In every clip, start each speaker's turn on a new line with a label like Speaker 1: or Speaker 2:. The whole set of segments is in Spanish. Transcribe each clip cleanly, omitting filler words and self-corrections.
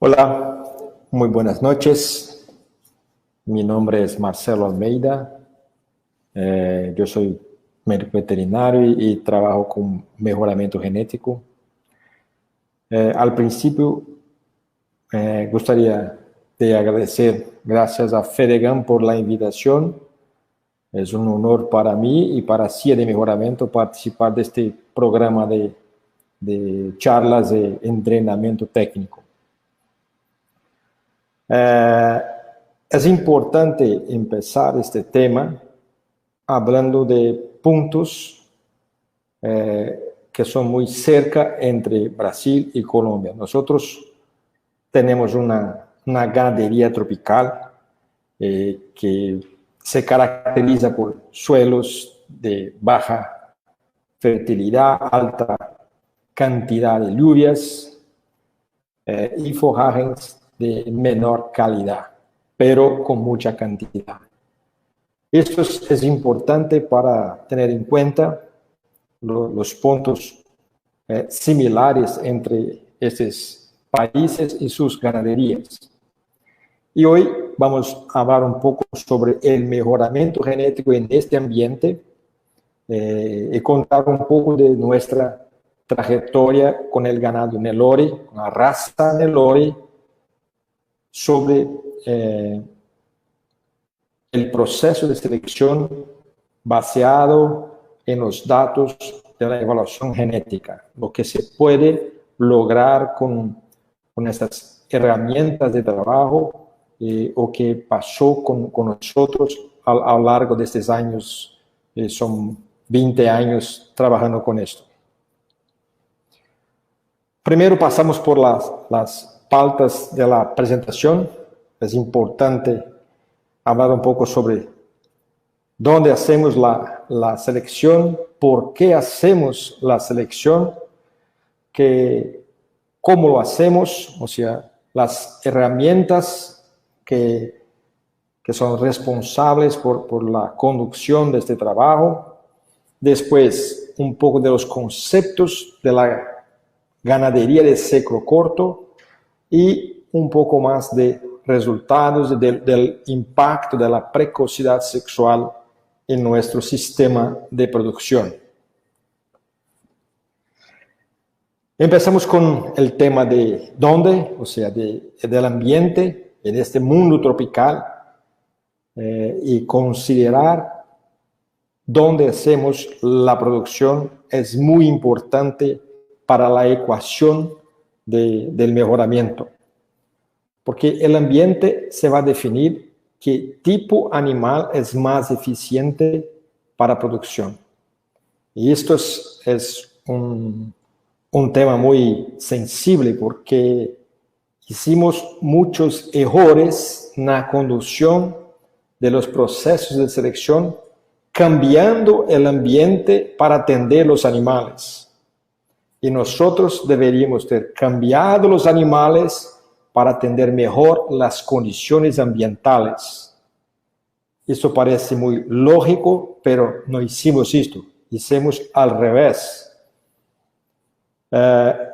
Speaker 1: Hola, muy buenas noches. Mi nombre es Marcelo Almeida. Yo soy médico veterinario y trabajo con mejoramiento genético. Al principio, gustaría de agradecer, gracias a FEDEGAN por la invitación. Es un honor para mí y para CIA de Mejoramiento participar de este programa de charlas de entrenamiento técnico. Es importante empezar este tema hablando de puntos que son muy cerca entre Brasil y Colombia. Nosotros tenemos una ganadería tropical que se caracteriza por suelos de baja fertilidad, alta cantidad de lluvias y forajes de menor calidad, pero con mucha cantidad. Esto es importante para tener en cuenta los puntos similares entre estos países y sus ganaderías. Y hoy vamos a hablar un poco sobre el mejoramiento genético en este ambiente y contar un poco de nuestra trayectoria con el ganado Nelore, con la raza Nelore, sobre el proceso de selección basado en los datos de la evaluación genética, lo que se puede lograr con estas herramientas de trabajo o que pasó con nosotros a lo largo de estos años, son 20 años trabajando con esto. Primero pasamos por las pautas de la presentación. Es importante hablar un poco sobre dónde hacemos la selección, por qué hacemos la selección, cómo lo hacemos, o sea, las herramientas que son responsables por la conducción de este trabajo. Después, un poco de los conceptos de la ganadería de ciclo corto y un poco más de resultados del impacto de la precocidad sexual en nuestro sistema de producción. Empezamos con el tema de dónde, o sea, del ambiente en este mundo tropical y considerar dónde hacemos la producción es muy importante para la ecuación del mejoramiento. Porque el ambiente se va a definir qué tipo animal es más eficiente para producción. Y esto es un tema muy sensible porque hicimos muchos errores en la conducción de los procesos de selección, cambiando el ambiente para atender los animales. Y nosotros deberíamos ter cambiado los animales para atender mejor las condiciones ambientales. Esto parece muy lógico, pero no hicimos esto, hicimos al revés.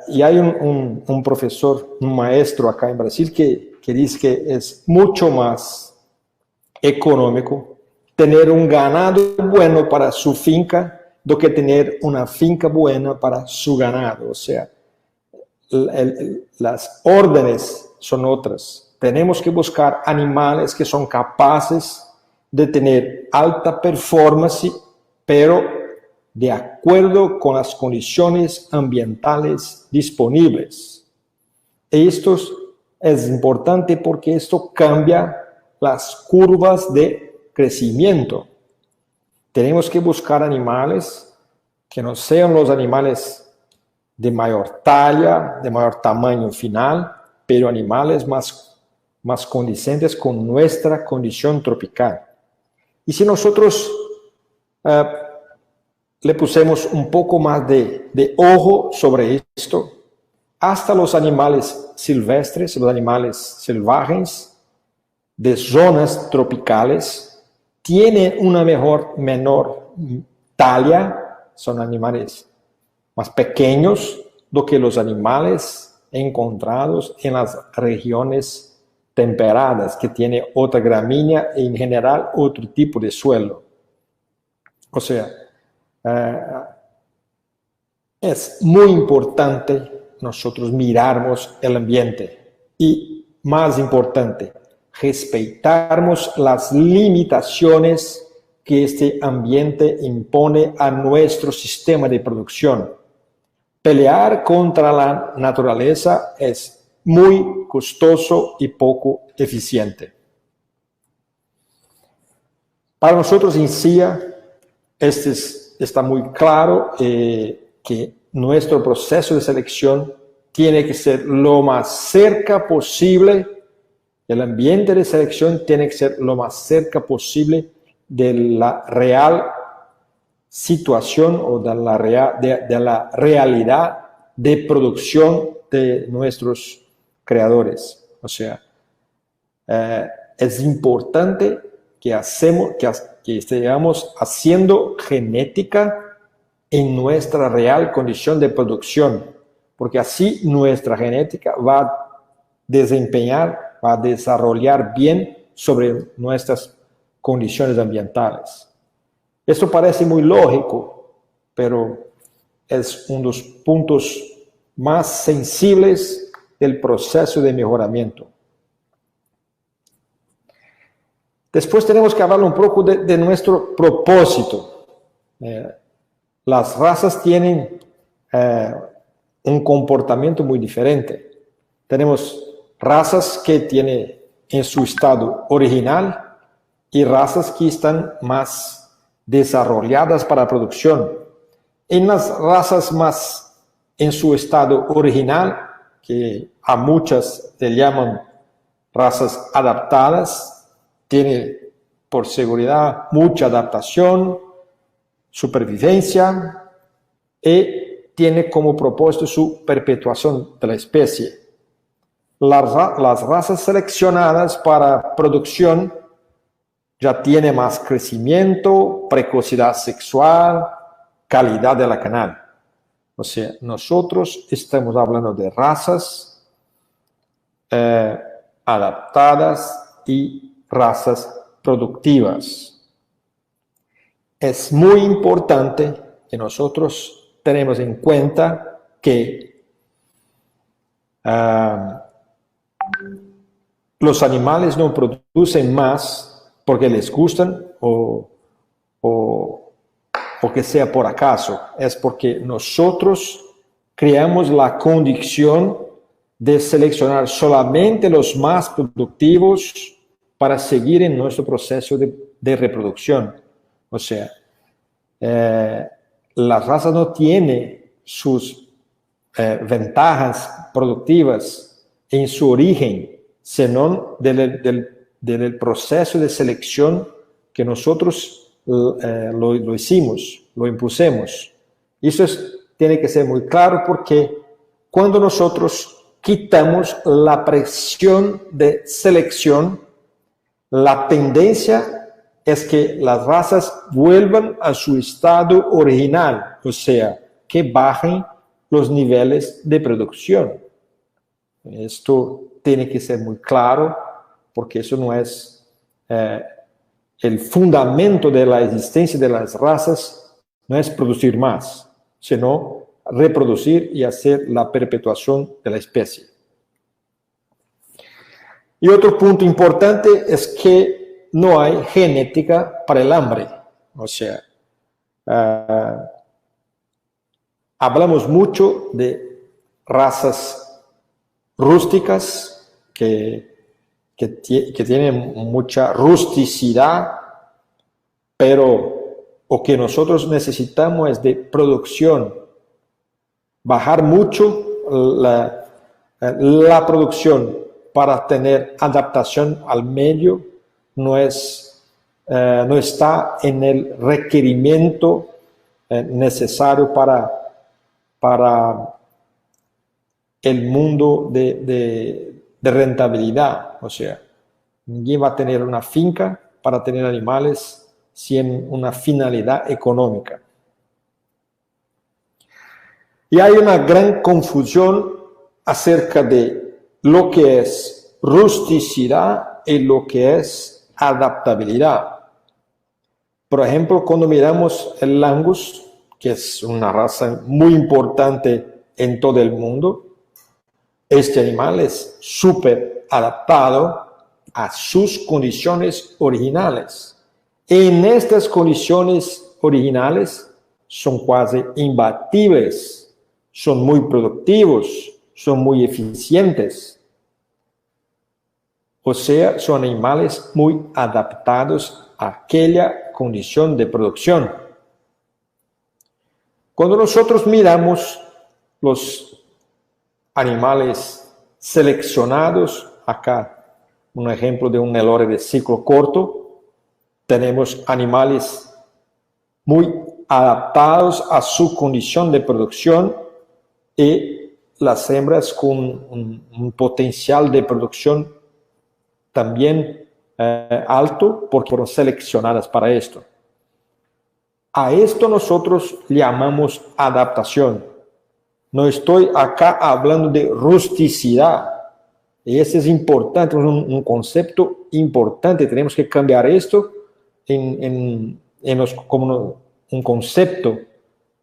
Speaker 1: Y hay un profesor, un maestro acá en Brasil que dice que es mucho más económico tener un ganado bueno para su finca do que tener una finca buena para su ganado. O sea, las órdenes son otras. Tenemos que buscar animales que son capaces de tener alta performance, pero de acuerdo con las condiciones ambientales disponibles. Esto es importante porque esto cambia las curvas de crecimiento. Tenemos que buscar animales que no sean los animales de mayor talla, de mayor tamaño final, pero animales más condicentes con nuestra condición tropical. Y si nosotros le pusimos un poco más de ojo sobre esto, hasta los animales silvestres, los animales salvajes de zonas tropicales, tienen una menor talla, son animales más pequeños do que los animales encontrados en las regiones temperadas, que tiene otra gramínea y en general otro tipo de suelo. O sea, es muy importante nosotros mirarmos el ambiente y, más importante, respetarmos las limitaciones que este ambiente impone a nuestro sistema de producción. Pelear contra la naturaleza es muy costoso y poco eficiente. Para nosotros en CIA, está muy claro que nuestro proceso de selección tiene que ser lo más cerca posible, el ambiente de selección tiene que ser lo más cerca posible de la real situación o de la realidad de producción de nuestros creadores. O sea, es importante que estemos haciendo genética en nuestra real condición de producción, porque así nuestra genética va a desarrollar bien sobre nuestras condiciones ambientales. Esto parece muy lógico, pero es uno de los puntos más sensibles del proceso de mejoramiento. Después tenemos que hablar un poco de nuestro propósito. Las razas tienen un comportamiento muy diferente. Tenemos razas que tienen en su estado original y razas que están más desarrolladas para la producción. En las razas más en su estado original, que a muchas se llaman razas adaptadas, tiene por seguridad mucha adaptación, supervivencia y tiene como propósito su perpetuación de la especie. Las razas seleccionadas para producción ya tienen más crecimiento, precocidad sexual, calidad de la canal. O sea, nosotros estamos hablando de razas adaptadas y razas productivas. Es muy importante que nosotros tenemos en cuenta que los animales no producen más porque les gustan o que sea por acaso. Es porque nosotros creamos la condición de seleccionar solamente los más productivos para seguir en nuestro proceso de reproducción. O sea, la raza no tiene sus ventajas productivas en su origen, sino del proceso de selección que nosotros lo hicimos, lo impusimos. Eso tiene que ser muy claro, porque cuando nosotros quitamos la presión de selección, la tendencia es que las razas vuelvan a su estado original, o sea, que bajen los niveles de producción. Esto tiene que ser muy claro, porque eso no es el fundamento de la existencia de las razas, no es producir más, sino reproducir y hacer la perpetuación de la especie. Y otro punto importante es que no hay genética para el hambre. O sea, hablamos mucho de razas rústicas que tienen mucha rusticidad, pero lo que nosotros necesitamos es de producción. Bajar mucho la producción para tener adaptación al medio no está en el requerimiento necesario para el mundo de rentabilidad. O sea, nadie va a tener una finca para tener animales sin una finalidad económica. Y hay una gran confusión acerca de lo que es rusticidad y lo que es adaptabilidad. Por ejemplo, cuando miramos el Angus, que es una raza muy importante en todo el mundo, este animal es súper adaptado a sus condiciones originales. En estas condiciones originales son casi imbatibles, son muy productivos, son muy eficientes. O sea, son animales muy adaptados a aquella condición de producción. Cuando nosotros miramos los animales seleccionados, acá un ejemplo de un Nelore de ciclo corto, tenemos animales muy adaptados a su condición de producción y las hembras con un potencial de producción también alto porque fueron seleccionadas para esto. A esto nosotros llamamos adaptación. No estoy acá hablando de rusticidad. Ese es importante, es un concepto importante. Tenemos que cambiar esto como un concepto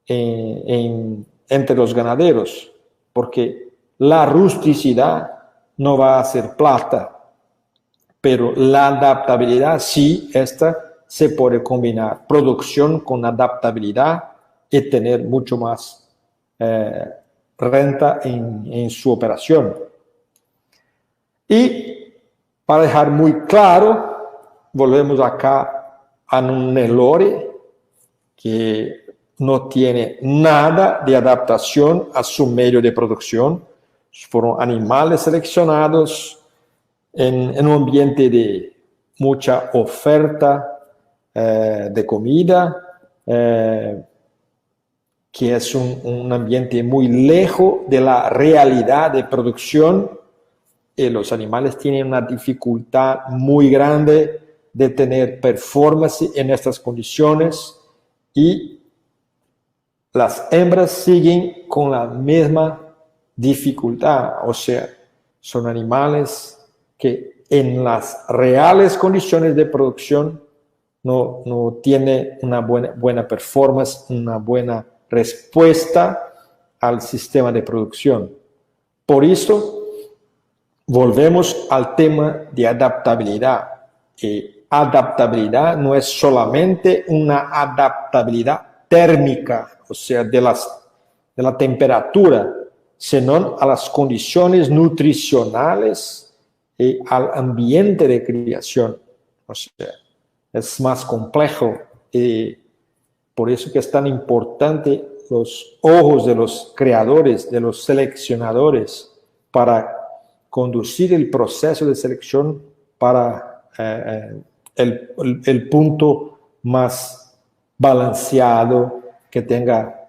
Speaker 1: entre los ganaderos, porque la rusticidad no va a hacer plata, pero la adaptabilidad sí, esta se puede combinar producción con adaptabilidad y tener mucho más renta en su operación. Y para dejar muy claro, volvemos acá a un Nelore que no tiene nada de adaptación a su medio de producción. Fueron animales seleccionados en un ambiente de mucha oferta de comida, que es un ambiente muy lejos de la realidad de producción, y los animales tienen una dificultad muy grande de tener performance en estas condiciones, y las hembras siguen con la misma dificultad. O sea, son animales que en las reales condiciones de producción no tienen una buena performance, una buena respuesta al sistema de producción. Por eso, volvemos al tema de adaptabilidad. Adaptabilidad no es solamente una adaptabilidad térmica, o sea, de la temperatura, sino a las condiciones nutricionales y al ambiente de criación. O sea, es más complejo, y por eso que es tan importante los ojos de los creadores, de los seleccionadores, para conducir el proceso de selección para el punto más balanceado, que tenga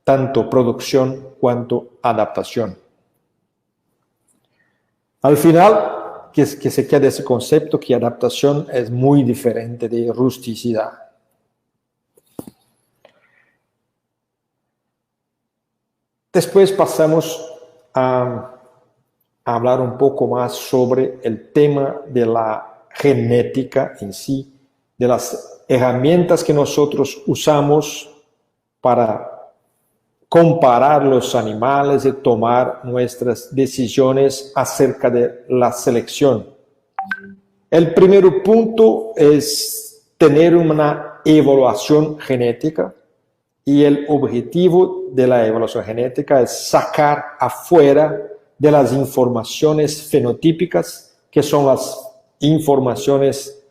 Speaker 1: tanto producción cuanto adaptación. Al final, que se quede ese concepto que adaptación es muy diferente de rusticidad. Después pasamos a hablar un poco más sobre el tema de la genética en sí, de las herramientas que nosotros usamos para comparar los animales y tomar nuestras decisiones acerca de la selección. El primer punto es tener una evaluación genética, y el objetivo de la evaluación genética es sacar afuera de las informaciones fenotípicas, que son las informaciones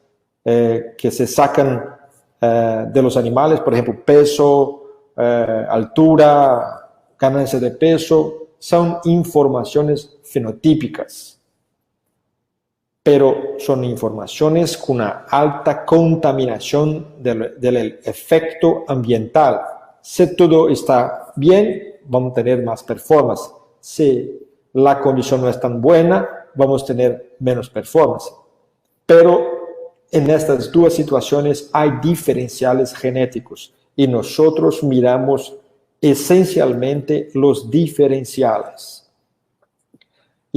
Speaker 1: que se sacan de los animales, por ejemplo, peso, altura, ganancia de peso, son informaciones fenotípicas, pero son informaciones con una alta contaminación del efecto ambiental. Si todo está bien, vamos a tener más performance. Si la condición no es tan buena, vamos a tener menos performance. Pero en estas dos situaciones hay diferenciales genéticos, y nosotros miramos esencialmente los diferenciales.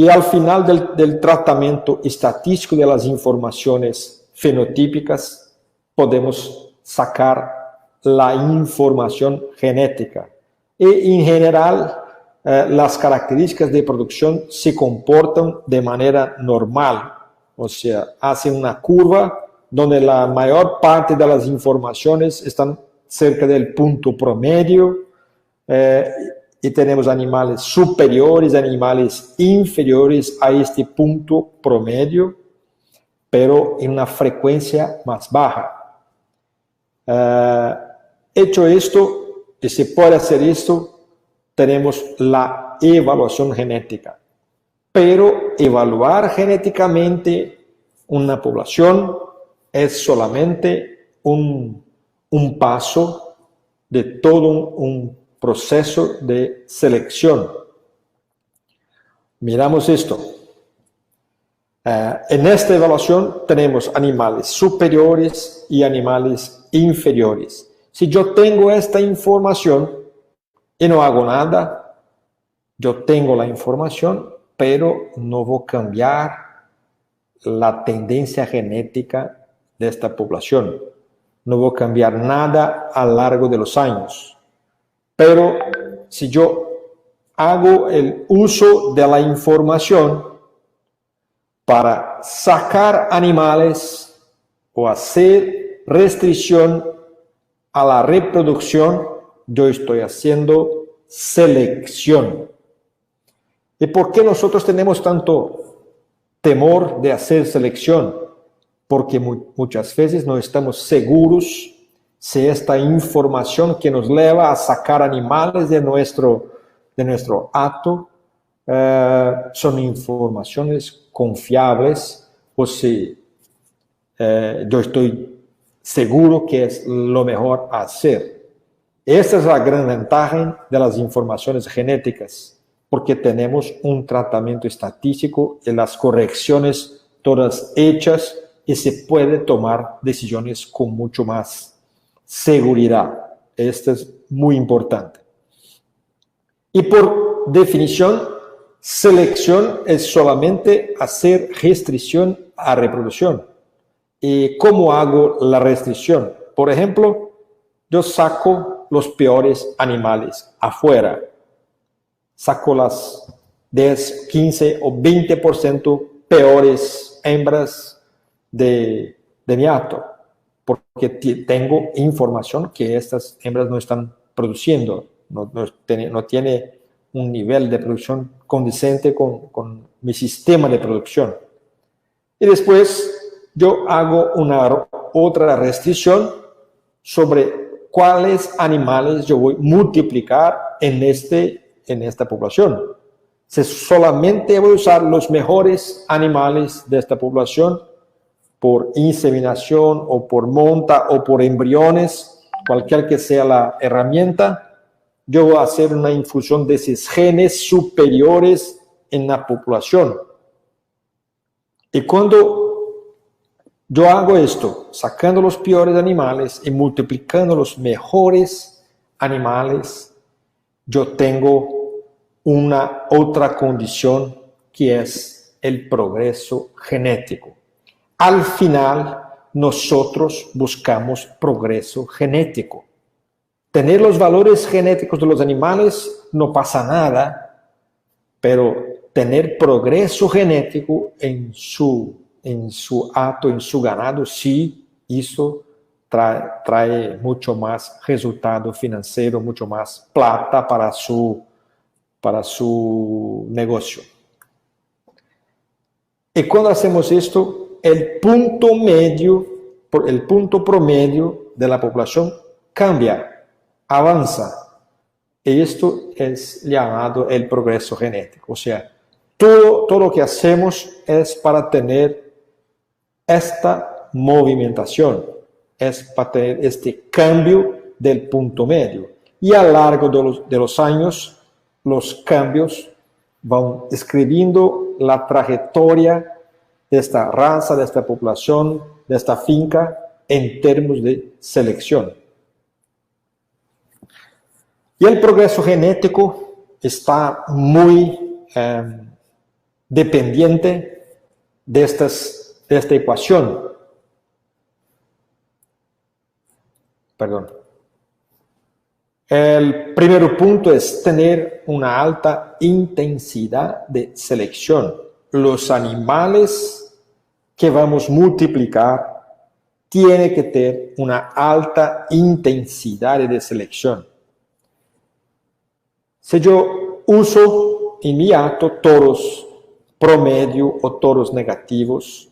Speaker 1: Y al final del tratamiento estadístico de las informaciones fenotípicas, podemos sacar la información genética. Y en general, las características de producción se comportan de manera normal, o sea, hacen una curva donde la mayor parte de las informaciones están cerca del punto promedio, y tenemos animales superiores, animales inferiores a este punto promedio, pero en una frecuencia más baja. Hecho esto, y se puede hacer esto, tenemos la evaluación genética. Pero evaluar genéticamente una población es solamente un paso de todo un proceso de selección. Miramos esto. En esta evaluación tenemos animales superiores y animales inferiores. Si yo tengo esta información y no hago nada, yo tengo la información, pero no voy a cambiar la tendencia genética de esta población. No voy a cambiar nada a lo largo de los años. Pero si yo hago el uso de la información para sacar animales o hacer restricción a la reproducción, yo estoy haciendo selección. ¿Y por qué nosotros tenemos tanto temor de hacer selección? Porque muchas veces no estamos seguros si esta información que nos lleva a sacar animales de nuestro hato son informaciones confiables, o si yo estoy seguro que es lo mejor hacer. Esta es la gran ventaja de las informaciones genéticas, porque tenemos un tratamiento estadístico y las correcciones todas hechas, y se puede tomar decisiones con mucho más seguridad. Esto es muy importante. Y por definición, selección es solamente hacer restricción a reproducción. ¿Y cómo hago la restricción? Por ejemplo, yo saco los peores animales afuera. Saco las 10, 15 o 20% peores hembras de mi hato, porque tengo información que estas hembras no están produciendo, no tiene un nivel de producción condicente con mi sistema de producción. Y después yo hago otra restricción sobre cuáles animales yo voy a multiplicar en esta población. Si solamente voy a usar los mejores animales de esta población por inseminación o por monta o por embriones, cualquier que sea la herramienta, yo voy a hacer una infusión de esos genes superiores en la población. Y cuando yo hago esto, sacando los peores animales y multiplicando los mejores animales, yo tengo una otra condición que es el progreso genético. Al final, nosotros buscamos progreso genético. Tener los valores genéticos de los animales no pasa nada, pero tener progreso genético en su hato, en su ganado, sí, eso trae mucho más resultado financiero, mucho más plata para su negocio. Y cuando hacemos esto, el punto promedio de la población cambia, avanza. Y esto es llamado el progreso genético. O sea, todo lo que hacemos es para tener esta movimentación, es para tener este cambio del punto medio. Y a lo largo de los años, los cambios van escribiendo la trayectoria de esta raza, de esta población, de esta finca, en términos de selección. Y el progreso genético está muy dependiente de esta ecuación. Perdón. El primer punto es tener una alta intensidad de selección. Los animales que vamos a multiplicar tienen que tener una alta intensidad de selección. Si yo uso en mi acto toros promedio o toros negativos,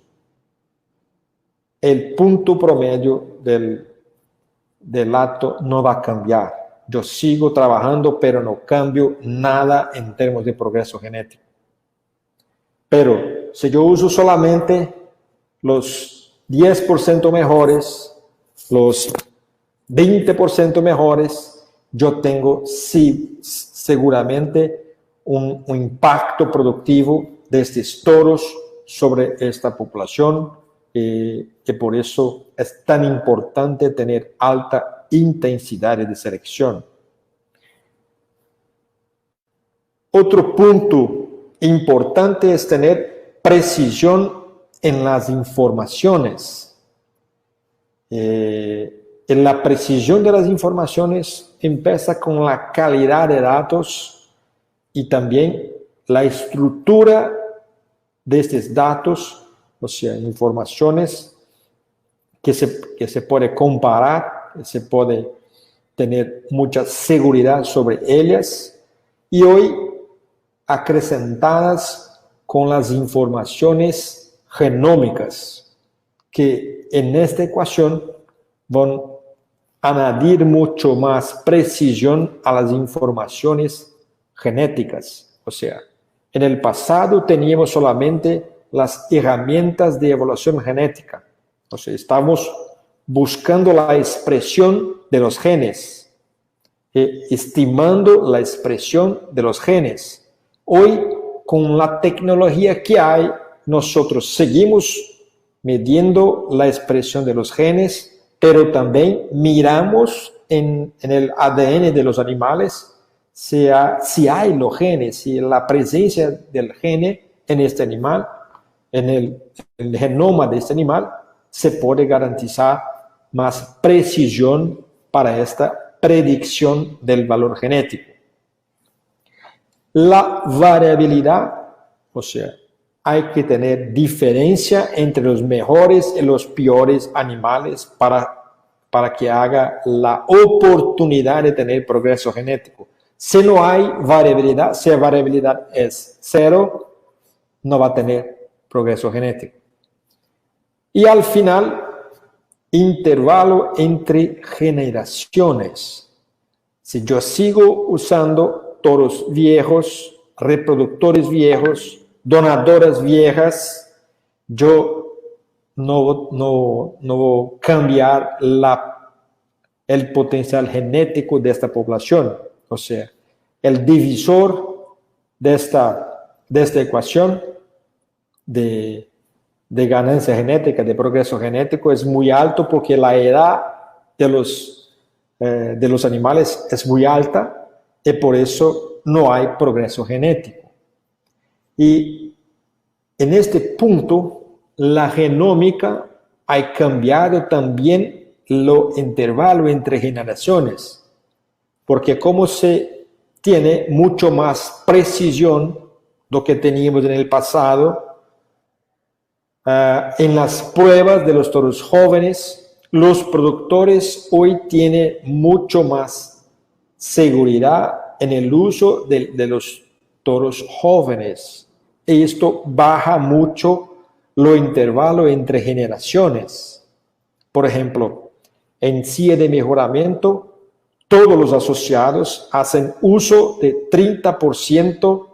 Speaker 1: el punto promedio del acto no va a cambiar. Yo sigo trabajando, pero no cambio nada en términos de progreso genético. Pero si yo uso solamente los 10% mejores, los 20% mejores, yo tengo sí, seguramente un impacto productivo de estos toros sobre esta población, que por eso es tan importante tener alta intensidad de selección. Otro punto importante es tener precisión en las informaciones. En la precisión de las informaciones empieza con la calidad de datos y también la estructura de estos datos, o sea, informaciones que se puede comparar, que se puede tener mucha seguridad sobre ellas, y hoy acrecentadas con las informaciones genómicas, que en esta ecuación van a añadir mucho más precisión a las informaciones genéticas. O sea, en el pasado teníamos solamente las herramientas de evaluación genética. O sea, estamos buscando la expresión de los genes, estimando la expresión de los genes. Hoy, con la tecnología que hay, nosotros seguimos midiendo la expresión de los genes, pero también miramos en el ADN de los animales si hay los genes, si la presencia del gene en este animal, en el genoma de este animal, se puede garantizar más precisión para esta predicción del valor genético. La variabilidad, o sea, hay que tener diferencia entre los mejores y los peores animales para que haga la oportunidad de tener progreso genético. Si no hay variabilidad, si la variabilidad es 0, no va a tener progreso genético. Y al final, intervalo entre generaciones. Si yo sigo usando toros viejos, reproductores viejos, donadoras viejas, yo no voy a cambiar el potencial genético de esta población. O sea, el divisor de esta ecuación de ganancia genética, de progreso genético, es muy alto porque la edad de los animales es muy alta y por eso no hay progreso genético. Y en este punto, la genómica ha cambiado también lo intervalo entre generaciones, porque como se tiene mucho más precisión de lo que teníamos en el pasado, en las pruebas de los toros jóvenes, los productores hoy tienen mucho más seguridad en el uso de los toros jóvenes. Y esto baja mucho lo intervalo entre generaciones. Por ejemplo, en CIA de mejoramiento, todos los asociados hacen uso de 30%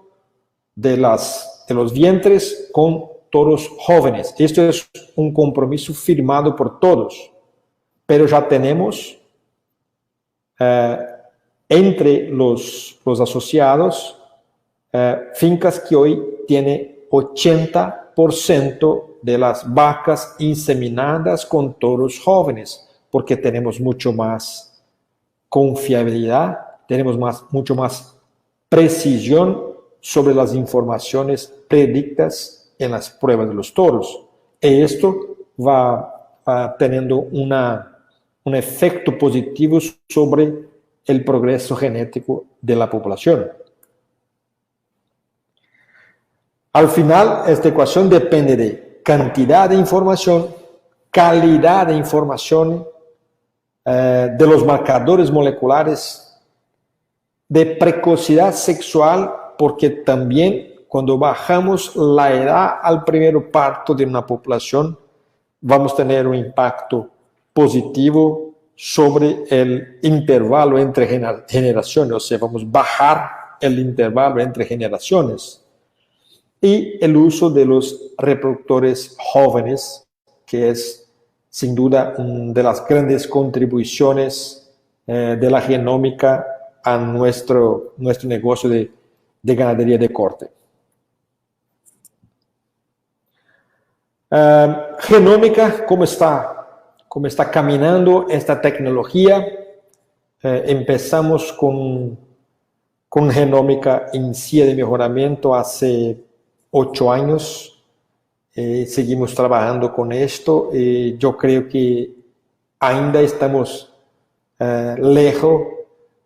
Speaker 1: de los vientres con toros jóvenes. Esto es un compromiso firmado por todos, pero ya tenemos entre los asociados fincas que hoy tienen 80% de las vacas inseminadas con toros jóvenes, porque tenemos mucho más confiabilidad, tenemos mucho más precisión sobre las informaciones predictas en las pruebas de los toros. Y esto va teniendo un efecto positivo sobre el progreso genético de la población. Al final, esta ecuación depende de cantidad de información, calidad de información, de los marcadores moleculares, de precocidad sexual, porque también cuando bajamos la edad al primer parto de una población, vamos a tener un impacto positivo sobre el intervalo entre generaciones, o sea, vamos a bajar el intervalo entre generaciones. Y el uso de los reproductores jóvenes, que es sin duda una de las grandes contribuciones de la genómica a nuestro negocio de ganadería de corte. Genómica, ¿cómo está caminando esta tecnología? Empezamos con genómica en silla de mejoramiento hace 8 años. Seguimos trabajando con esto. Yo creo que ainda estamos lejos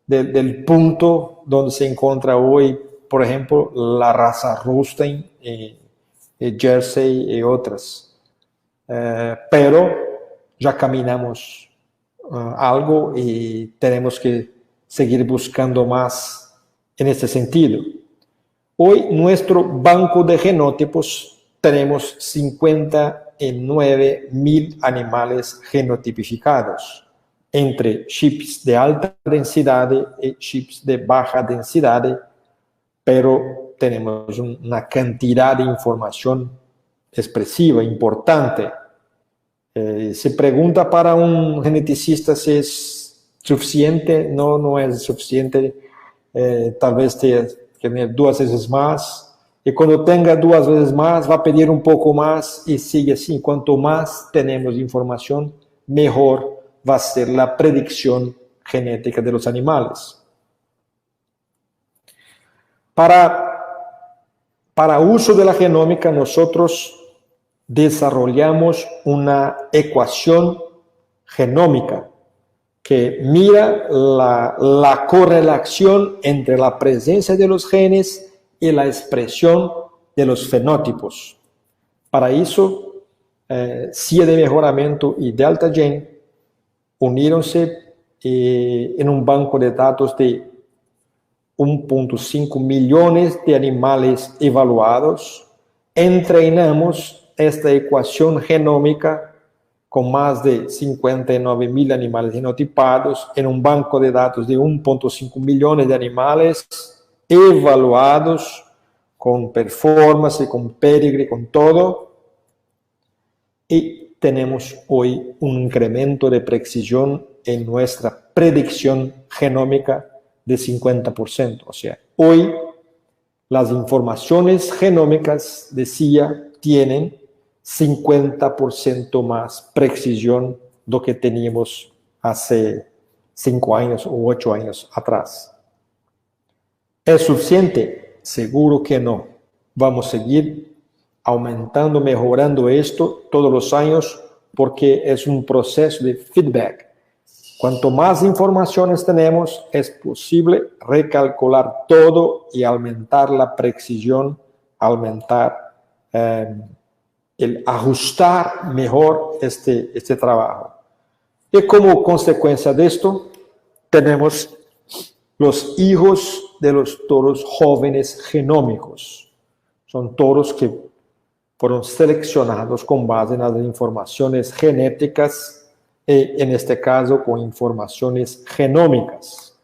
Speaker 1: del punto donde se encuentra hoy, por ejemplo, la raza Holstein, Jersey y otras. Pero ya caminamos algo y tenemos que seguir buscando más en este sentido. Hoy nuestro banco de genotipos tenemos 59.000 animales genotipificados entre chips de alta densidad y chips de baja densidad, pero tenemos una cantidad de información expresiva, importante. Se pregunta para un geneticista si es suficiente. No es suficiente. Tal vez tener 2 veces más. Y cuando tenga 2 veces más, va a pedir un poco más y sigue así. Cuanto más tenemos información, mejor va a ser la predicción genética de los animales. Para uso de la genómica, nosotros desarrollamos una ecuación genómica que mira la correlación entre la presencia de los genes y la expresión de los fenotipos. Para eso, CIA de mejoramiento y DeltaGene unieronse en un banco de datos de 1.5 millones de animales evaluados. Entrenamos esta ecuación genómica con más de 59.000 animales genotipados en un banco de datos de 1.5 millones de animales evaluados con performance, con pedigree, con todo. Y tenemos hoy un incremento de precisión en nuestra predicción genómica de 50%. O sea, hoy las informaciones genómicas de CIA tienen 50% más precisión de lo que teníamos hace 5 años o 8 años atrás. ¿Es suficiente? Seguro que no. Vamos a seguir aumentando, mejorando esto todos los años porque es un proceso de feedback. Cuanto más informaciones tenemos, es posible recalcular todo y aumentar la precisión, aumentar el ajustar mejor este trabajo. Y como consecuencia de esto, tenemos los hijos de los toros jóvenes genómicos. Son toros que fueron seleccionados con base en las informaciones genéticas y en este caso con informaciones genómicas.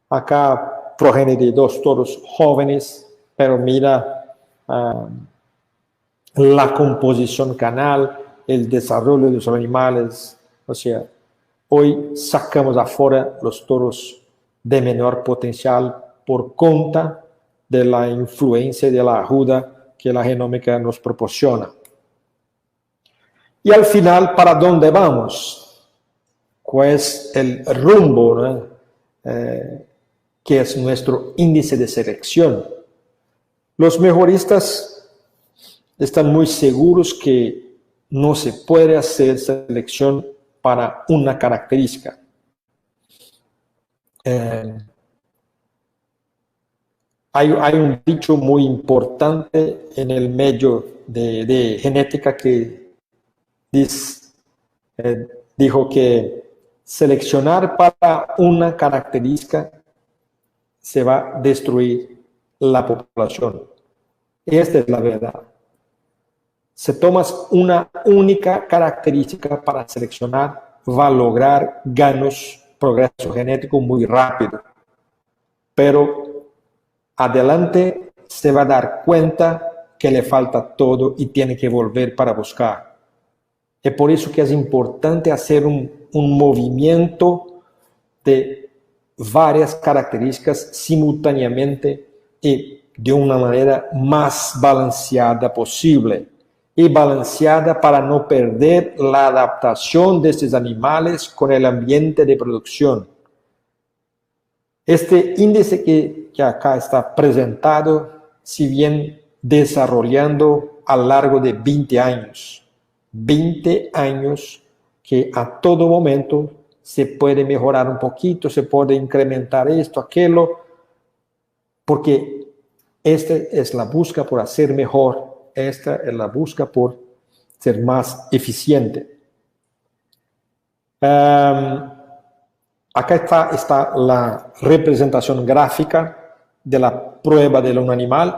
Speaker 1: Acá progenie de 2 toros jóvenes, pero mira la composición canal, el desarrollo de los animales. O sea, hoy sacamos afuera los toros de menor potencial por cuenta de la influencia y de la ayuda que la genómica nos proporciona. Y al final, ¿para dónde vamos? ¿Cuál es el rumbo, ¿no? Que es nuestro índice de selección? Los mejoristas están muy seguros que no se puede hacer selección para una característica. Hay un dicho muy importante en el medio de genética que dijo que seleccionar para una característica se va a destruir la población. Esta es la verdad. Si tomas una única característica para seleccionar, va a lograr progreso genético muy rápido. Pero adelante se va a dar cuenta que le falta todo y tiene que volver para buscar. Es por eso que es importante hacer un movimiento de varias características simultáneamente y de una manera más balanceada posible. Y balanceada para no perder la adaptación de estos animales con el ambiente de producción. Este índice que acá está presentado, si bien desarrollando a lo largo de 20 años, 20 años que a todo momento se puede mejorar un poquito, se puede incrementar esto, aquello, porque esta es la búsqueda por hacer mejor, esta es la búsqueda por ser más eficiente. Acá está la representación gráfica de la prueba de un animal.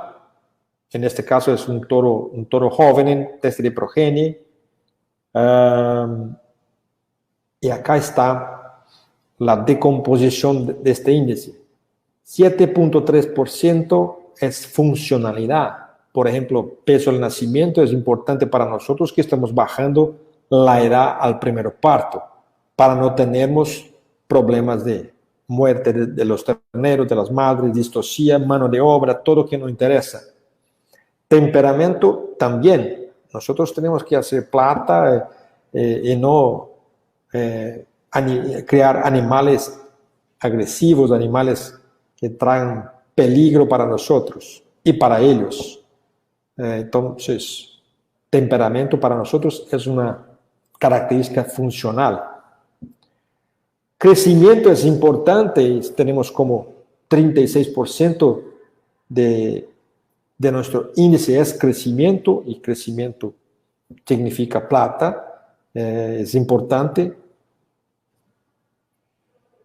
Speaker 1: En este caso es un toro joven en test de progenie. Y acá está la decomposición de este índice. 7.3% es funcionalidad. Por ejemplo, peso al nacimiento es importante para nosotros que estamos bajando la edad al primer parto para no tenermos problemas de muerte de los terneros, de las madres, distosía, mano de obra, todo que nos interesa. Temperamento también. Nosotros tenemos que hacer plata y no crear animales agresivos, animales que traen peligro para nosotros y para ellos. Entonces, temperamento para nosotros es una característica funcional. Crecimiento es importante, tenemos como 36% de nuestro índice es crecimiento, y crecimiento significa plata, es importante.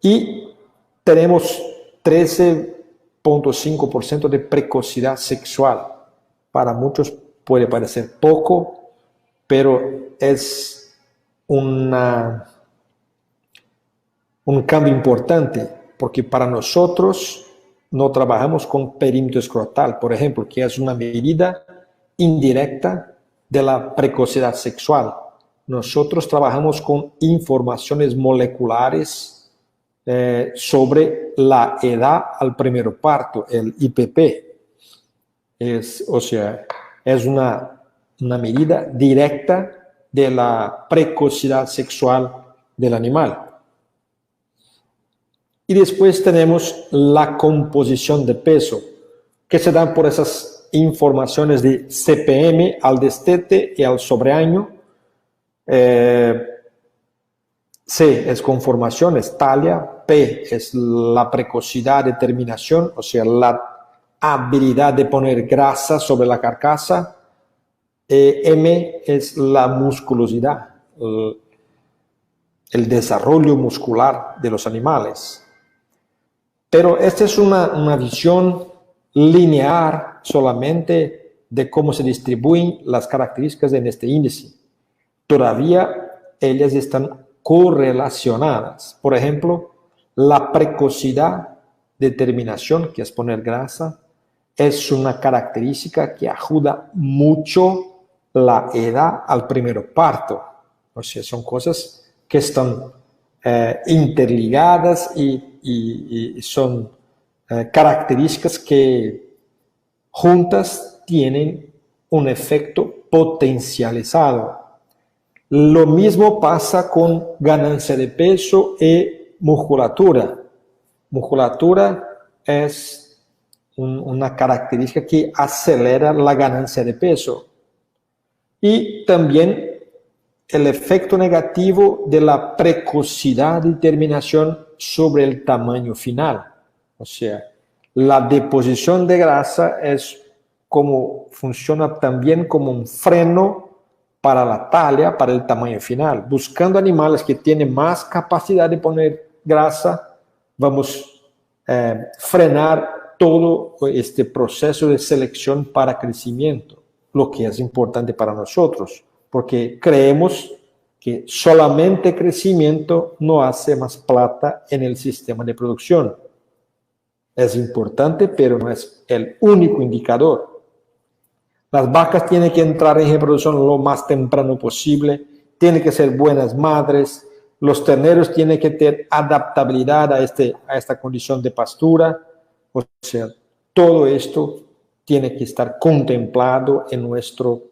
Speaker 1: Y tenemos 13.5% de precocidad sexual. Para muchos puede parecer poco, pero es un cambio importante, porque para nosotros no trabajamos con perímetro escrotal, por ejemplo, que es una medida indirecta de la precocidad sexual. Nosotros trabajamos con informaciones moleculares sobre la edad al primer parto, el IPP. O sea, es una medida directa de la precocidad sexual del animal. Y después tenemos la composición de peso, que se dan por esas informaciones de CPM al destete y al sobreaño. C es conformación, es talla. P es la precocidad de terminación, o sea, la habilidad de poner grasa sobre la carcasa. M es la musculosidad, el desarrollo muscular de los animales. Pero esta es una visión lineal solamente de cómo se distribuyen las características en este índice. Todavía ellas están correlacionadas. Por ejemplo, la precocidad de terminación, que es poner grasa, es una característica que ayuda mucho la edad al primer parto. O sea, son cosas que están interligadas y son características que juntas tienen un efecto potencializado. Lo mismo pasa con ganancia de peso y musculatura. Musculatura es una característica que acelera la ganancia de peso. Y también el efecto negativo de la precocidad y terminación sobre el tamaño final. O sea, la deposición de grasa funciona también como un freno para la talla, para el tamaño final. Buscando animales que tienen más capacidad de poner grasa, vamos a frenar todo este proceso de selección para crecimiento, lo que es importante para nosotros, porque creemos que solamente crecimiento no hace más plata en el sistema de producción. Es importante, pero no es el único indicador. Las vacas tienen que entrar en reproducción lo más temprano posible, tienen que ser buenas madres, los terneros tienen que tener adaptabilidad a esta condición de pastura. O sea, todo esto tiene que estar contemplado en nuestro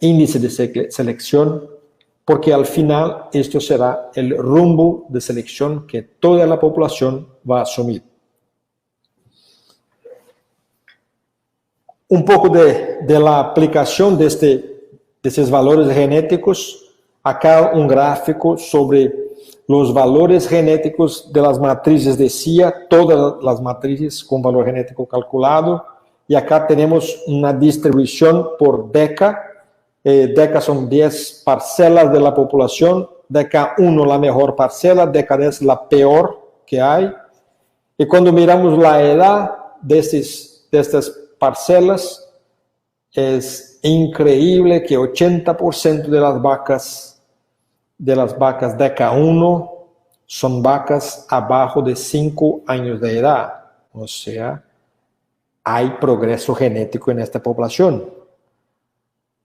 Speaker 1: índice de selección, porque al final esto será el rumbo de selección que toda la población va a asumir. Un poco de la aplicación de estos valores genéticos. Acá un gráfico sobre los valores genéticos de las matrices de CIA, todas las matrices con valor genético calculado. Y acá tenemos una distribución por DECA. DECA son 10 parcelas de la población. DECA 1 la mejor parcela, DECA 10 la peor que hay. Y cuando miramos la edad de estas parcelas, es increíble que 80% de las vacas DECA 1 son vacas abajo de 5 años de edad. O sea, hay progreso genético en esta población.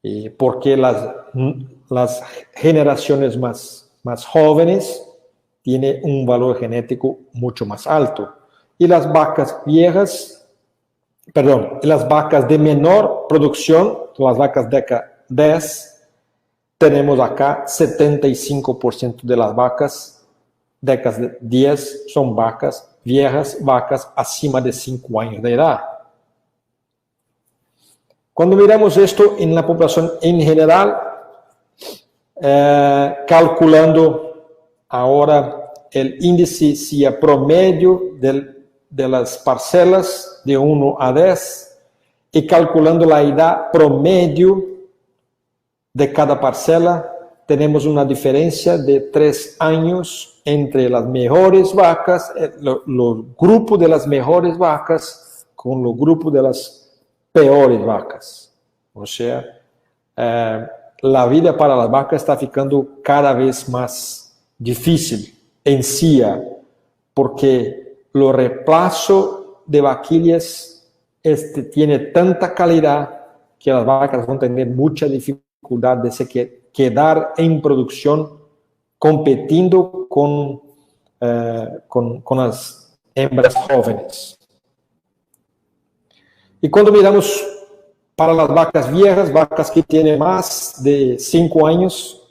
Speaker 1: Y porque las generaciones más jóvenes tienen un valor genético mucho más alto. Y las vacas las vacas de menor producción, las vacas DECA 10, tenemos acá 75% de las vacas DECA 10 son vacas viejas, vacas acima de 5 años de edad. Cuando miramos esto en la población en general, calculando ahora el índice CIA promedio de las parcelas de 1 a 10 y calculando la edad promedio de cada parcela, tenemos una diferencia de 3 años entre las mejores vacas, los grupos de las mejores vacas con los grupos de las peores vacas. O sea, la vida para las vacas está ficando cada vez más difícil en CIA, porque el reemplazo de vaquillas tiene tanta calidad que las vacas van a tener mucha dificultad de quedar en producción compitiendo con las hembras jóvenes. Y cuando miramos para las vacas viejas, vacas que tienen más de 5 años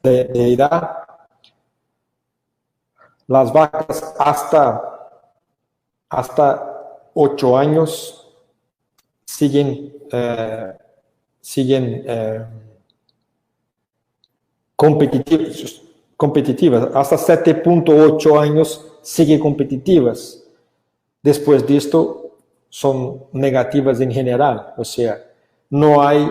Speaker 1: de edad, las vacas hasta 8 años siguen competitivas, hasta 7.8 años siguen competitivas. Después de esto son negativas en general, o sea, no hay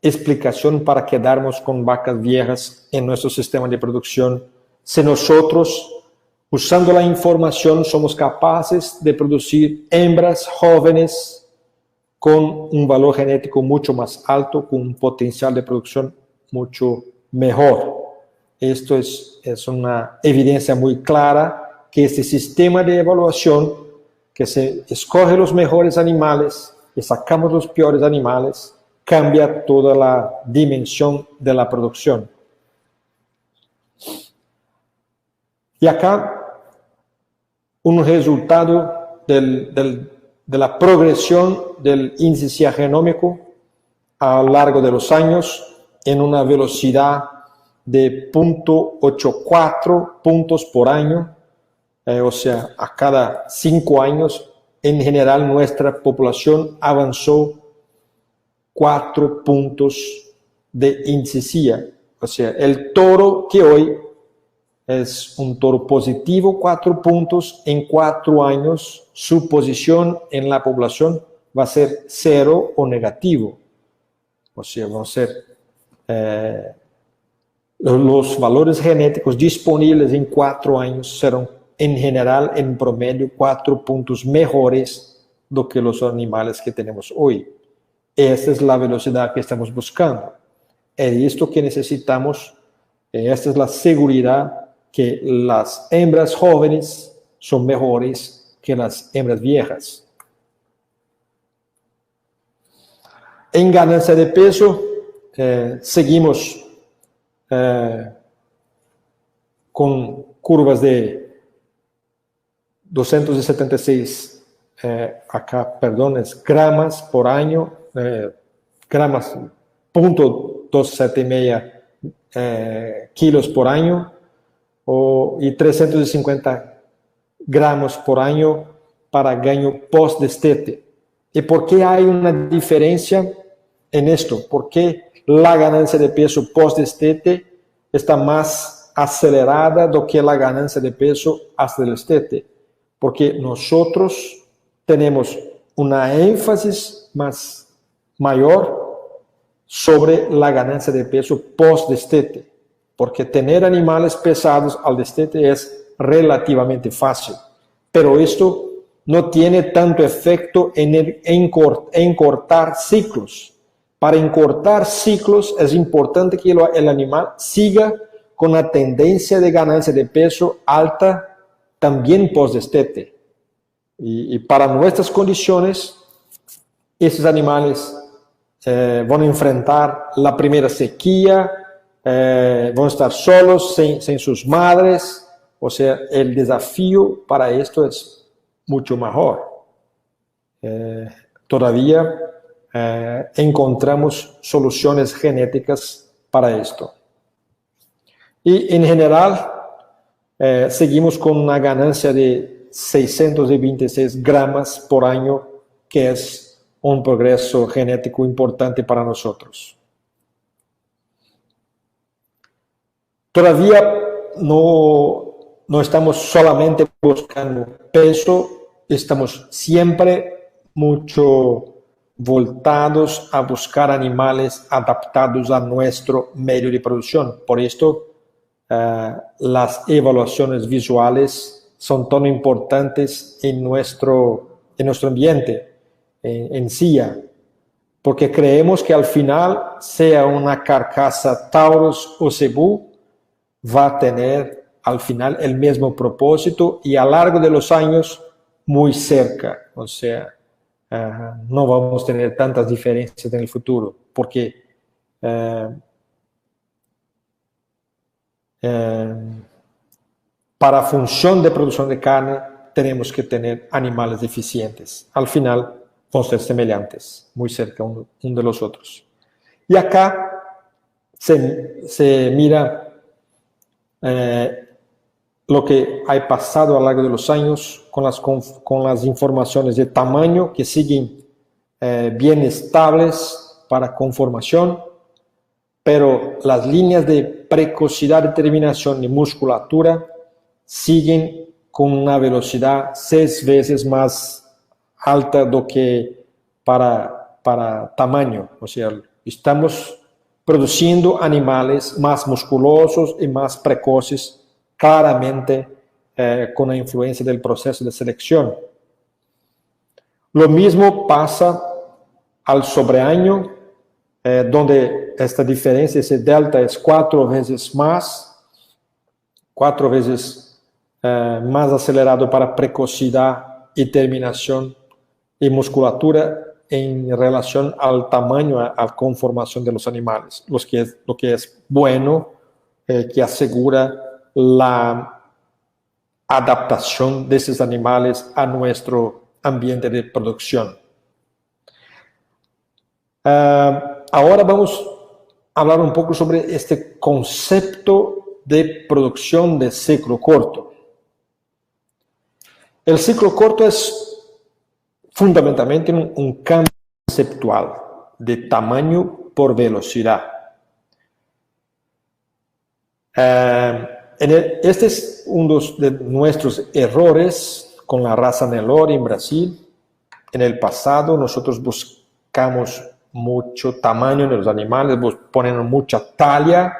Speaker 1: explicación para quedarnos con vacas viejas en nuestro sistema de producción si nosotros, usando la información, somos capaces de producir hembras jóvenes con un valor genético mucho más alto, con un potencial de producción mucho mejor. Esto es una evidencia muy clara que este sistema de evaluación, que se escoge los mejores animales y sacamos los peores animales, cambia toda la dimensión de la producción. Y acá un resultado de la progresión del índice CIA genómico a lo largo de los años en una velocidad de 0.84 puntos por año. o sea, a cada 5 años, en general nuestra población avanzó 4 puntos de índice CIA. O sea, el toro que hoy es un toro positivo, 4 puntos, en 4 años su posición en la población va a ser 0 o negativo. O sea, van a ser los valores genéticos disponibles en 4 años serán en general, en promedio, 4 puntos mejores do que los animales que tenemos hoy. Esta es la velocidad que estamos buscando. Es esto que necesitamos, esta es la seguridad que las hembras jóvenes son mejores que las hembras viejas. En ganancia de peso, seguimos con curvas de 276 gramos por año, gramos, 0.275 kilos por año, y 350 gramos por año para ganho post-destete. ¿Y por qué hay una diferencia en esto? ¿Por qué la ganancia de peso post-destete está más acelerada do que la ganancia de peso hasta el destete? Porque nosotros tenemos una énfasis más mayor sobre la ganancia de peso post-destete, porque tener animales pesados al destete es relativamente fácil, pero esto no tiene tanto efecto en cortar ciclos. Para encortar ciclos es importante que el animal siga con la tendencia de ganancia de peso alta también post-destete. Y para nuestras condiciones, esos animales van a enfrentar la primera sequía, van a estar solos, sin sus madres. O sea, el desafío para esto es mucho mejor. Todavía encontramos soluciones genéticas para esto. Y en general, seguimos con una ganancia de 626 gramos por año, que es un progreso genético importante para nosotros. Todavía no estamos solamente buscando peso, estamos siempre mucho voltados a buscar animales adaptados a nuestro medio de producción. Por esto, las evaluaciones visuales son tan importantes en nuestro ambiente, en CIA, porque creemos que al final, sea una carcasa Taurus o Cebú, va a tener al final el mismo propósito y a lo largo de los años muy cerca. O sea, no vamos a tener tantas diferencias en el futuro, porque para función de producción de carne tenemos que tener animales eficientes. Al final vão ser semelhantes, muy cerca uno de los otros. Y acá se mira lo que ha pasado a lo largo de los años con las informaciones de tamaño que siguen bien estables para conformación, pero las líneas de precocidad, determinación y musculatura siguen con una velocidad 6 veces más alta do que para tamaño. O sea, estamos produciendo animales más musculosos y más precoces, claramente con la influencia del proceso de selección. Lo mismo pasa al sobreaño, donde esta diferencia, ese delta, es 4 veces más acelerado para precocidad y terminación y musculatura en relación al tamaño, a la conformación de los animales, lo que es bueno, que asegura la adaptación de esos animales a nuestro ambiente de producción. Ahora vamos a hablar un poco sobre este concepto de producción de ciclo corto. El ciclo corto es fundamentalmente un cambio conceptual de tamaño por velocidad. Este es uno de nuestros errores con la raza Nelore en Brasil. En el pasado nosotros buscamos mucho tamaño en los animales, poniendo mucha talla,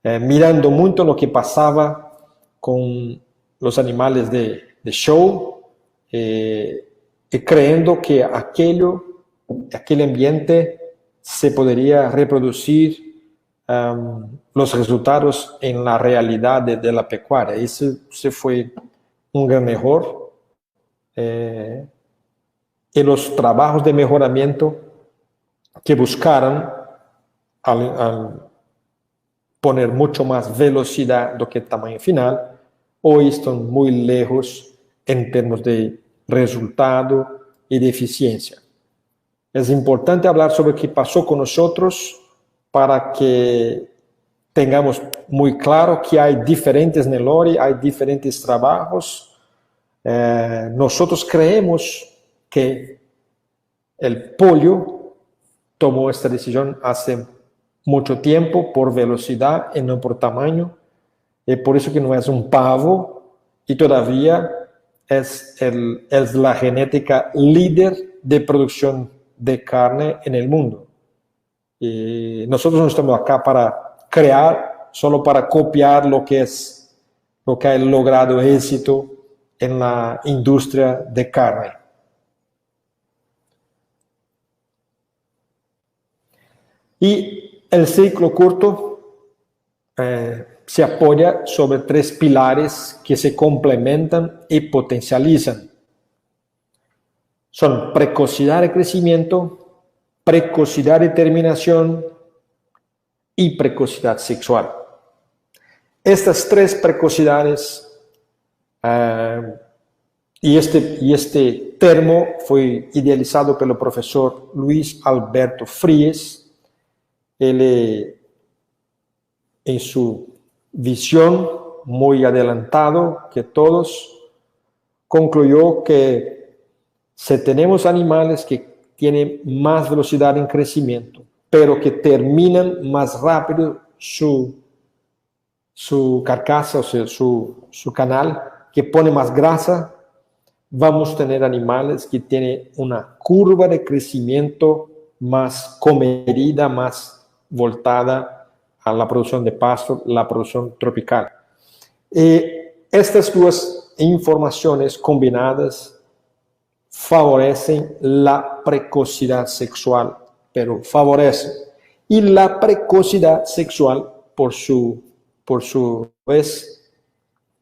Speaker 1: mirando mucho lo que pasaba con los animales de show, y creyendo que aquel ambiente se podría reproducir los resultados en la realidad de la pecuaria. Ese fue un gran error. Y los trabajos de mejoramiento que buscaron al poner mucho más velocidad do que el tamaño final, hoy están muy lejos en términos de resultado y de eficiencia. Es importante hablar sobre qué pasó con nosotros para que tengamos muy claro que hay diferentes Nelore, hay diferentes trabajos. Nosotros creemos que el pollo tomó esta decisión hace mucho tiempo por velocidad y no por tamaño, y por eso que no es un pavo y todavía es la genética líder de producción de carne en el mundo. Y nosotros no estamos acá para crear, solo para copiar lo que ha logrado éxito en la industria de carne. Y el ciclo corto se apoya sobre 3 pilares que se complementan y potencializan. Son precocidad de crecimiento, precocidad de terminación y precocidad sexual. Estas 3 precocidades, y este termo fue idealizado por el profesor Luis Alberto Fries. Él, en su visión muy adelantado que todos, concluyó que si tenemos animales que tienen más velocidad en crecimiento, pero que terminan más rápido su carcasa, o sea, su canal, que pone más grasa, vamos a tener animales que tienen una curva de crecimiento más comedida, más voltada a la producción de pasto, la producción tropical. Estas 2 informaciones combinadas favorecen la precocidad sexual, pero favorecen. Y la precocidad sexual, por su vez,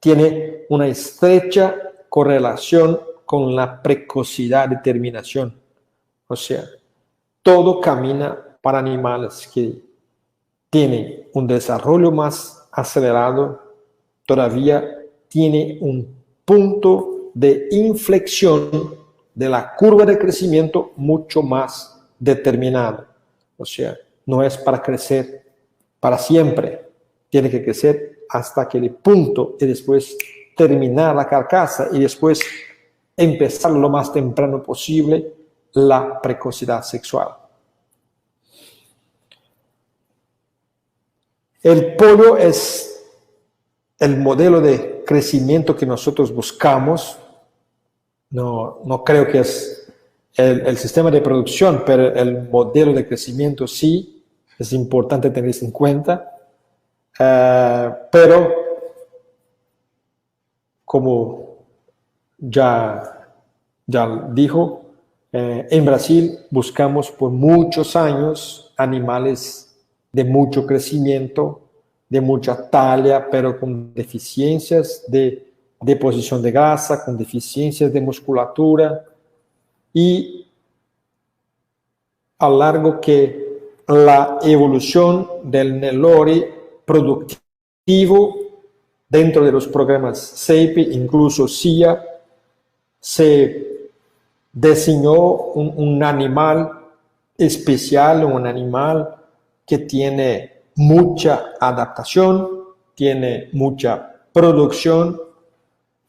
Speaker 1: tiene una estrecha correlación con la precocidad de terminación. O sea, todo camina para animales que tienen un desarrollo más acelerado, todavía tiene un punto de inflexión de la curva de crecimiento mucho más determinado. O sea, no es para crecer para siempre, tiene que crecer hasta aquel punto y después terminar la carcasa y después empezar lo más temprano posible la precocidad sexual. El pollo es el modelo de crecimiento que nosotros buscamos. No creo que es el sistema de producción, pero el modelo de crecimiento sí es importante tenerse en cuenta. Pero, como ya dijo, en Brasil buscamos por muchos años animales de mucho crecimiento, de mucha talla, pero con deficiencias de deposición de grasa, con deficiencias de musculatura, y a lo largo que la evolución del Nelore productivo dentro de los programas CEIP, incluso CIA, se diseñó un animal especial, un animal que tiene mucha adaptación, tiene mucha producción,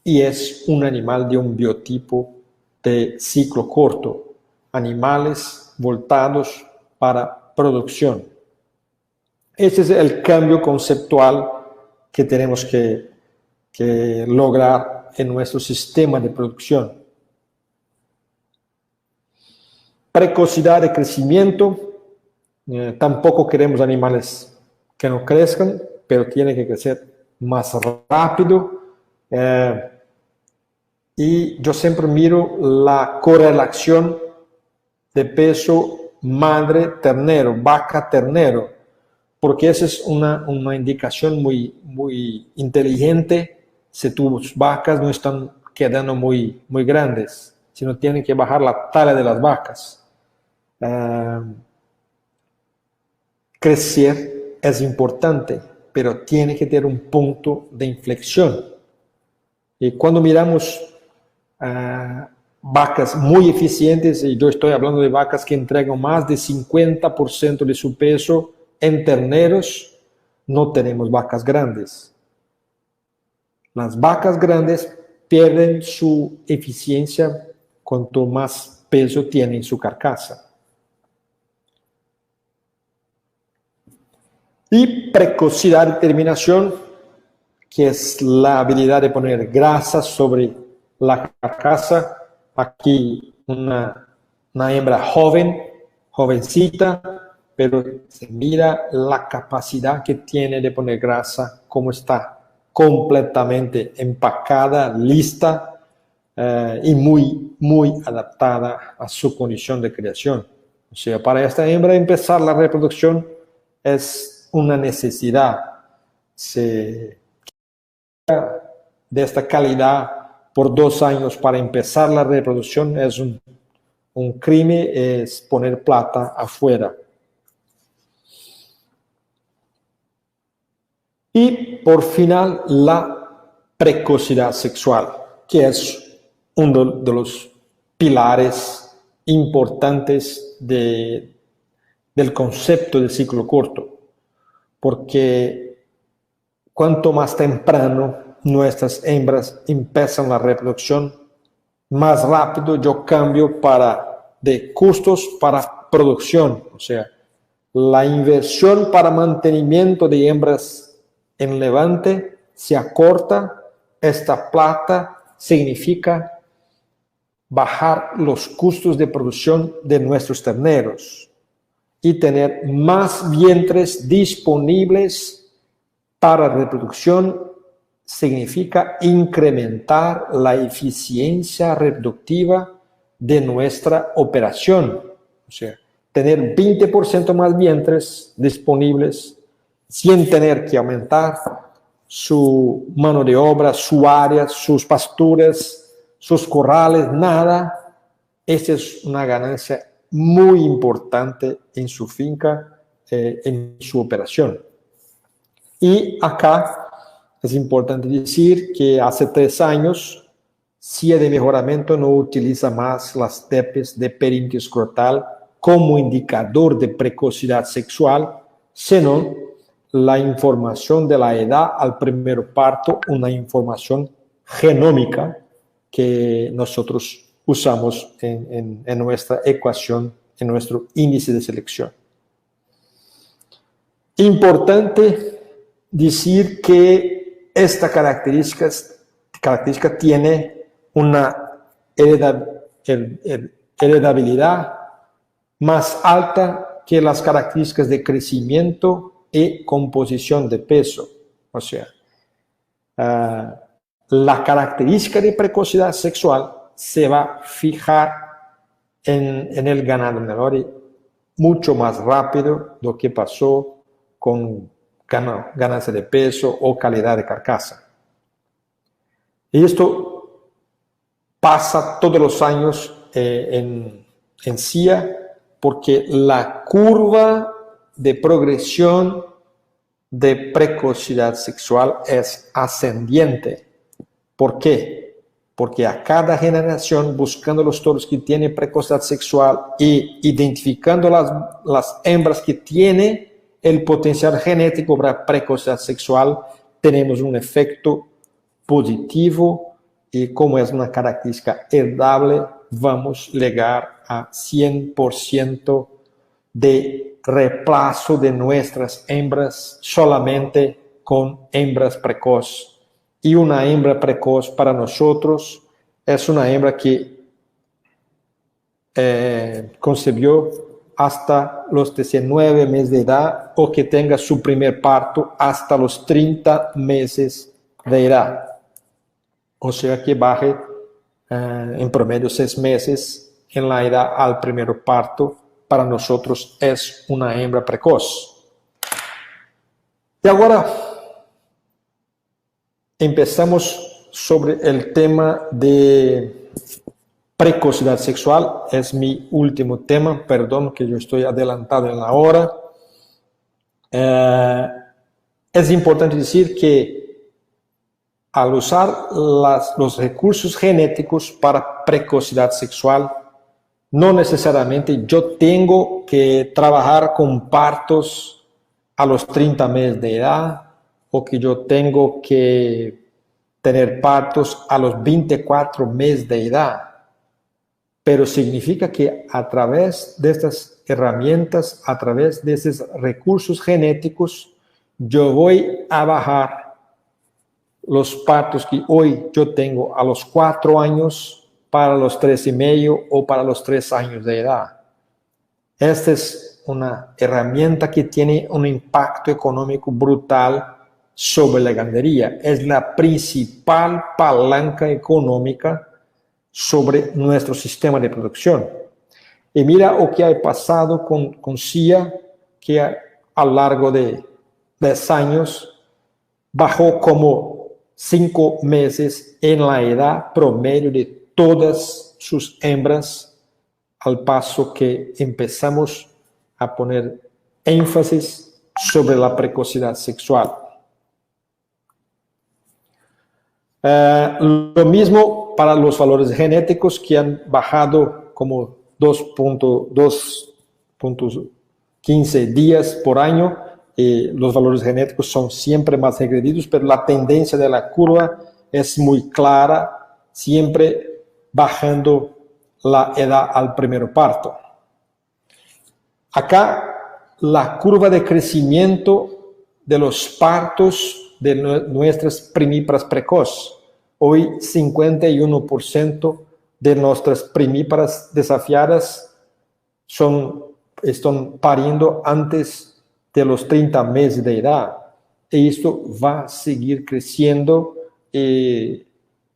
Speaker 1: y es un animal de un biotipo de ciclo corto, animales voltados para producción. Ese es el cambio conceptual que tenemos que lograr en nuestro sistema de producción. Precocidad de crecimiento. Tampoco queremos animales que no crezcan, pero tienen que crecer más rápido. Y yo siempre miro la correlación de peso madre-ternero, vaca-ternero, porque esa es una indicación muy inteligente si tus vacas no están quedando muy grandes, sino tienen que bajar la talla de las vacas. Crecer es importante, pero tiene que tener un punto de inflexión. Y cuando miramos vacas muy eficientes, y yo estoy hablando de vacas que entregan más de 50% de su peso en terneros, no tenemos vacas grandes. Las vacas grandes pierden su eficiencia cuanto más peso tiene en su carcasa. Y precocidad de terminación, que es la habilidad de poner grasa sobre la carcasa. Aquí una hembra jovencita, pero se mira la capacidad que tiene de poner grasa, cómo está completamente empacada, lista y muy adaptada a su condición de creación. O sea, para esta hembra empezar la reproducción es una necesidad. De esta calidad por 2 años para empezar la reproducción es un crimen, es poner plata afuera. Y por final, la precocidad sexual, que es uno de los pilares importantes del concepto de ciclo corto, porque cuanto más temprano nuestras hembras empiezan la reproducción, más rápido yo cambio de costos para producción. O sea, la inversión para mantenimiento de hembras en levante se acorta. Esta plata significa bajar los costos de producción de nuestros terneros y tener más vientres disponibles para reproducción. Significa incrementar la eficiencia reproductiva de nuestra operación. O sea, tener 20% más vientres disponibles sin tener que aumentar su mano de obra, su área, sus pasturas, sus corrales, nada. Esta es una ganancia muy importante en su finca, en su operación. Y acá es importante decir que hace 3 años, CIA de Mejoramiento no utiliza más las TEPes de perímetro escrotal como indicador de precocidad sexual, sino la información de la edad al primer parto, una información genómica que nosotros usamos en nuestra ecuación, en nuestro índice de selección. Importante decir que esta característica tiene una heredabilidad más alta que las características de crecimiento y composición de peso. O sea, la característica de precocidad sexual se va a fijar en el ganado menor mucho más rápido de lo que pasó con ganancia de peso o calidad de carcasa. Y esto pasa todos los años en CIA, porque la curva de progresión de precocidad sexual es ascendiente. ¿Por qué? Porque a cada generación, buscando los toros que tienen precocidad sexual e identificando las hembras que tienen el potencial genético para precocidad sexual, tenemos un efecto positivo y como es una característica heredable, vamos a llegar a 100% de reemplazo de nuestras hembras solamente con hembras precoces. Y una hembra precoz para nosotros es una hembra que concebió hasta los 19 meses de edad o que tenga su primer parto hasta los 30 meses de edad. O sea que baje en promedio 6 meses en la edad al primer parto. Para nosotros es una hembra precoz. Y ahora empezamos sobre el tema de precocidad sexual. Es mi último tema, perdón que yo estoy adelantado en la hora. Es importante decir que al usar los recursos genéticos para precocidad sexual, no necesariamente yo tengo que trabajar con partos a los 30 meses de edad o que yo tengo que tener partos a los 24 meses de edad. Pero significa que a través de estas herramientas, a través de esos recursos genéticos, yo voy a bajar los partos que hoy yo tengo a los 4 años para los 3,5 o para los 3 años de edad. Esta es una herramienta que tiene un impacto económico brutal sobre la ganadería. Es la principal palanca económica sobre nuestro sistema de producción. Y mira lo que ha pasado con CIA, que a lo largo de 10 años bajó como 5 meses en la edad promedio de todas sus hembras, al paso que empezamos a poner énfasis sobre la precocidad sexual. Lo mismo para los valores genéticos, que han bajado como 2.15 días por año. Los valores genéticos son siempre más regredidos, pero la tendencia de la curva es muy clara, siempre bajando la edad al primer parto. Acá la curva de crecimiento de los partos de nuestras primíparas precoces. Hoy 51% de nuestras primíparas desafiadas están pariendo antes de los 30 meses de edad. Y esto va a seguir creciendo. En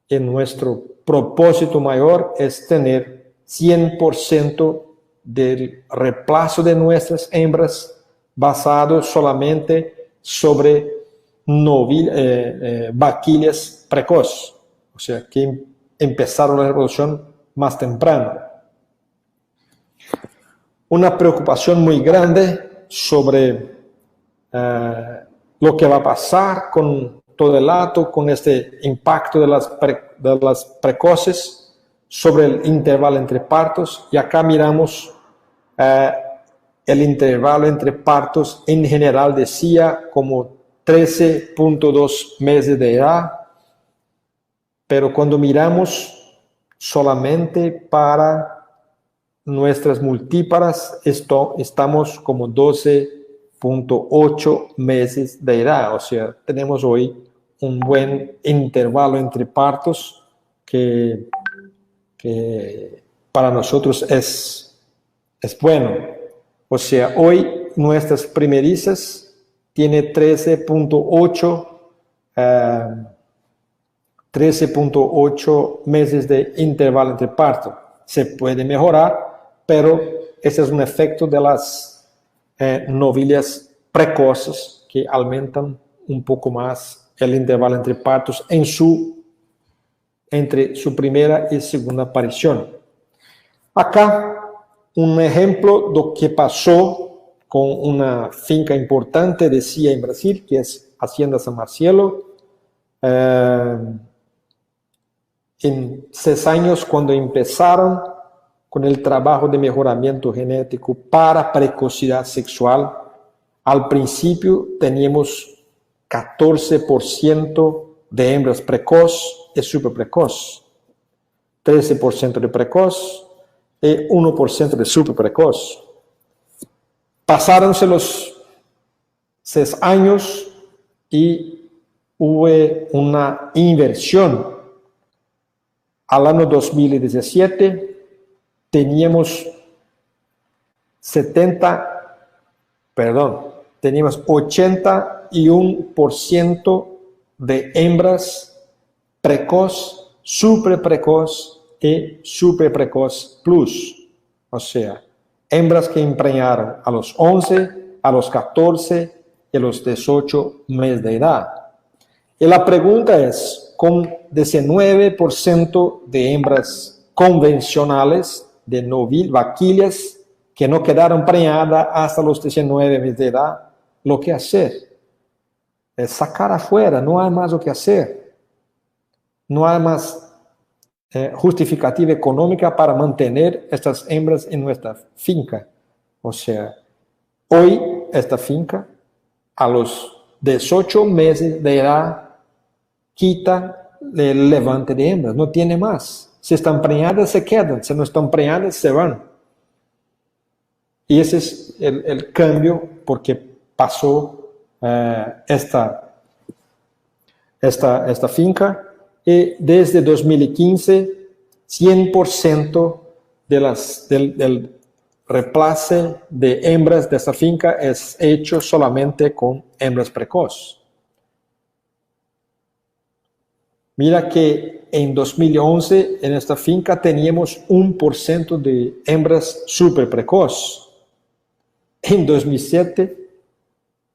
Speaker 1: nuestro propósito mayor es tener 100% del reemplazo de nuestras hembras basado solamente sobre vaquillas precoces, o sea, que empezaron la reproducción más temprano. Una preocupación muy grande sobre lo que va a pasar con todo el hato, con este impacto de las precoces sobre el intervalo entre partos. Y acá miramos el intervalo entre partos en general decía como 13.2 meses de edad, pero cuando miramos solamente para nuestras multíparas, estamos como 12.8 meses de edad, o sea, tenemos hoy un buen intervalo entre partos que para nosotros es bueno. O sea, hoy nuestras primerizas tiene 13.8 meses de intervalo entre parto. Se puede mejorar, pero ese es un efecto de las novillas precoces que aumentan un poco más el intervalo entre partos entre su primera y segunda aparición. Acá un ejemplo de lo que pasó con una finca importante de CIA en Brasil, que es Hacienda San Marcelo. En 6 años, cuando empezaron con el trabajo de mejoramiento genético para precocidad sexual, al principio teníamos 14% de hembras precoz y super precoz, 13% de precoz y 1% de super precoz. Pasáronse los 6 años y hubo una inversión. Al año 2017 teníamos 81% de hembras precoz, super precoz y super precoz plus. O sea, hembras que empreñaron a los 11, a los 14 y a los 18 meses de edad. Y la pregunta es, con 19% de hembras convencionales, de novil, vaquillas, que no quedaron preñadas hasta los 19 meses de edad, lo que hacer es sacar afuera, no hay más lo que hacer. No hay más justificativa económica para mantener estas hembras en nuestra finca. O sea, hoy esta finca, a los 18 meses de edad, quita el levante de hembras, no tiene más. Si están preñadas, se quedan. Si no están preñadas, se van. Y ese es el cambio porque pasó esta finca. Y desde 2015, 100% del reemplace de hembras de esta finca es hecho solamente con hembras precoz. Mira que en 2011 en esta finca teníamos 1% de hembras super precoz. En 2007,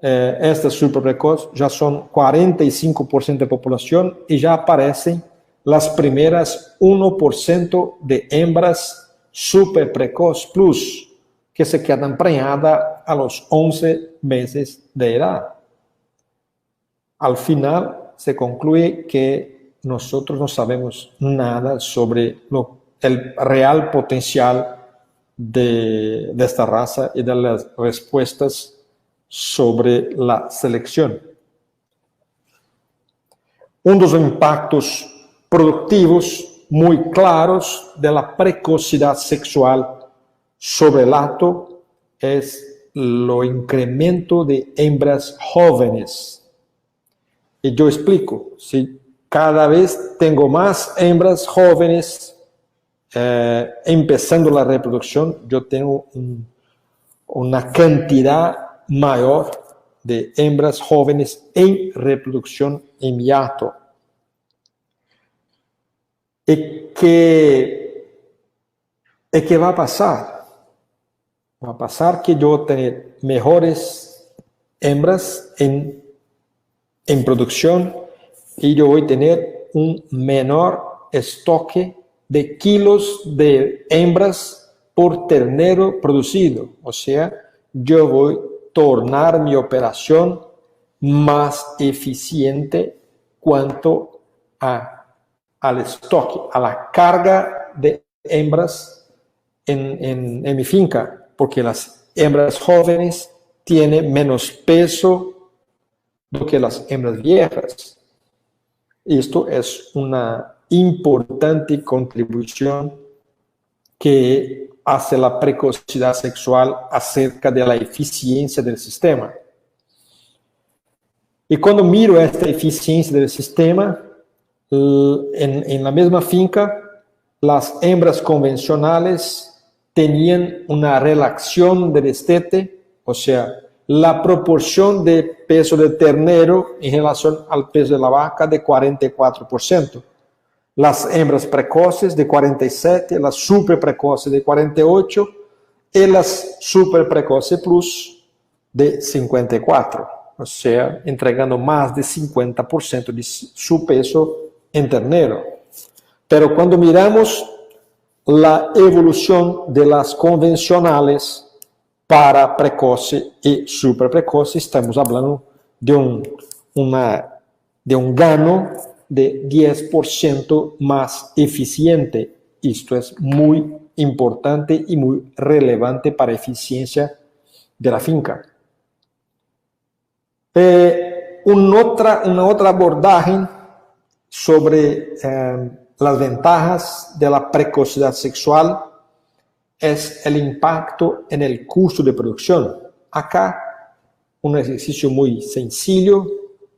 Speaker 1: estas super precoz ya son 45% de población y ya aparecen las primeras 1% de hembras super precoz plus que se quedan preñadas a los 11 meses de edad. Al final se concluye que nosotros no sabemos nada sobre el real potencial de esta raza y de las respuestas sobre la selección. Uno de los impactos productivos muy claros de la precocidad sexual sobre el hato es el incremento de hembras jóvenes. Y yo explico, si cada vez tengo más hembras jóvenes empezando la reproducción, yo tengo una cantidad mayor de hembras jóvenes en reproducción en mi hato. ¿Y qué va a pasar? Va a pasar que yo voy a tener mejores hembras en producción y yo voy a tener un menor estoque de kilos de hembras por ternero producido. O sea, yo voy a tornar mi operación más eficiente cuanto al estoque, a la carga de hembras en mi finca, porque las hembras jóvenes tienen menos peso que las hembras viejas. Esto es una importante contribución que hace la precocidad sexual acerca de la eficiencia del sistema. Y cuando miro esta eficiencia del sistema, en la misma finca, las hembras convencionales tenían una relación de destete, o sea, la proporción de peso de ternero en relación al peso de la vaca de 44%. Las hembras precoces de 47%, las super precoces de 48% y las super precoces plus de 54%. O sea, entregando más de 50% de su peso en ternero. Pero cuando miramos la evolución de las convencionales para precoce y super precoce, estamos hablando de un gano de 10% más eficiente. Esto es muy importante y muy relevante para la eficiencia de la finca. Una otra abordaje sobre las ventajas de la precocidad sexual es el impacto en el costo de producción. Acá, un ejercicio muy sencillo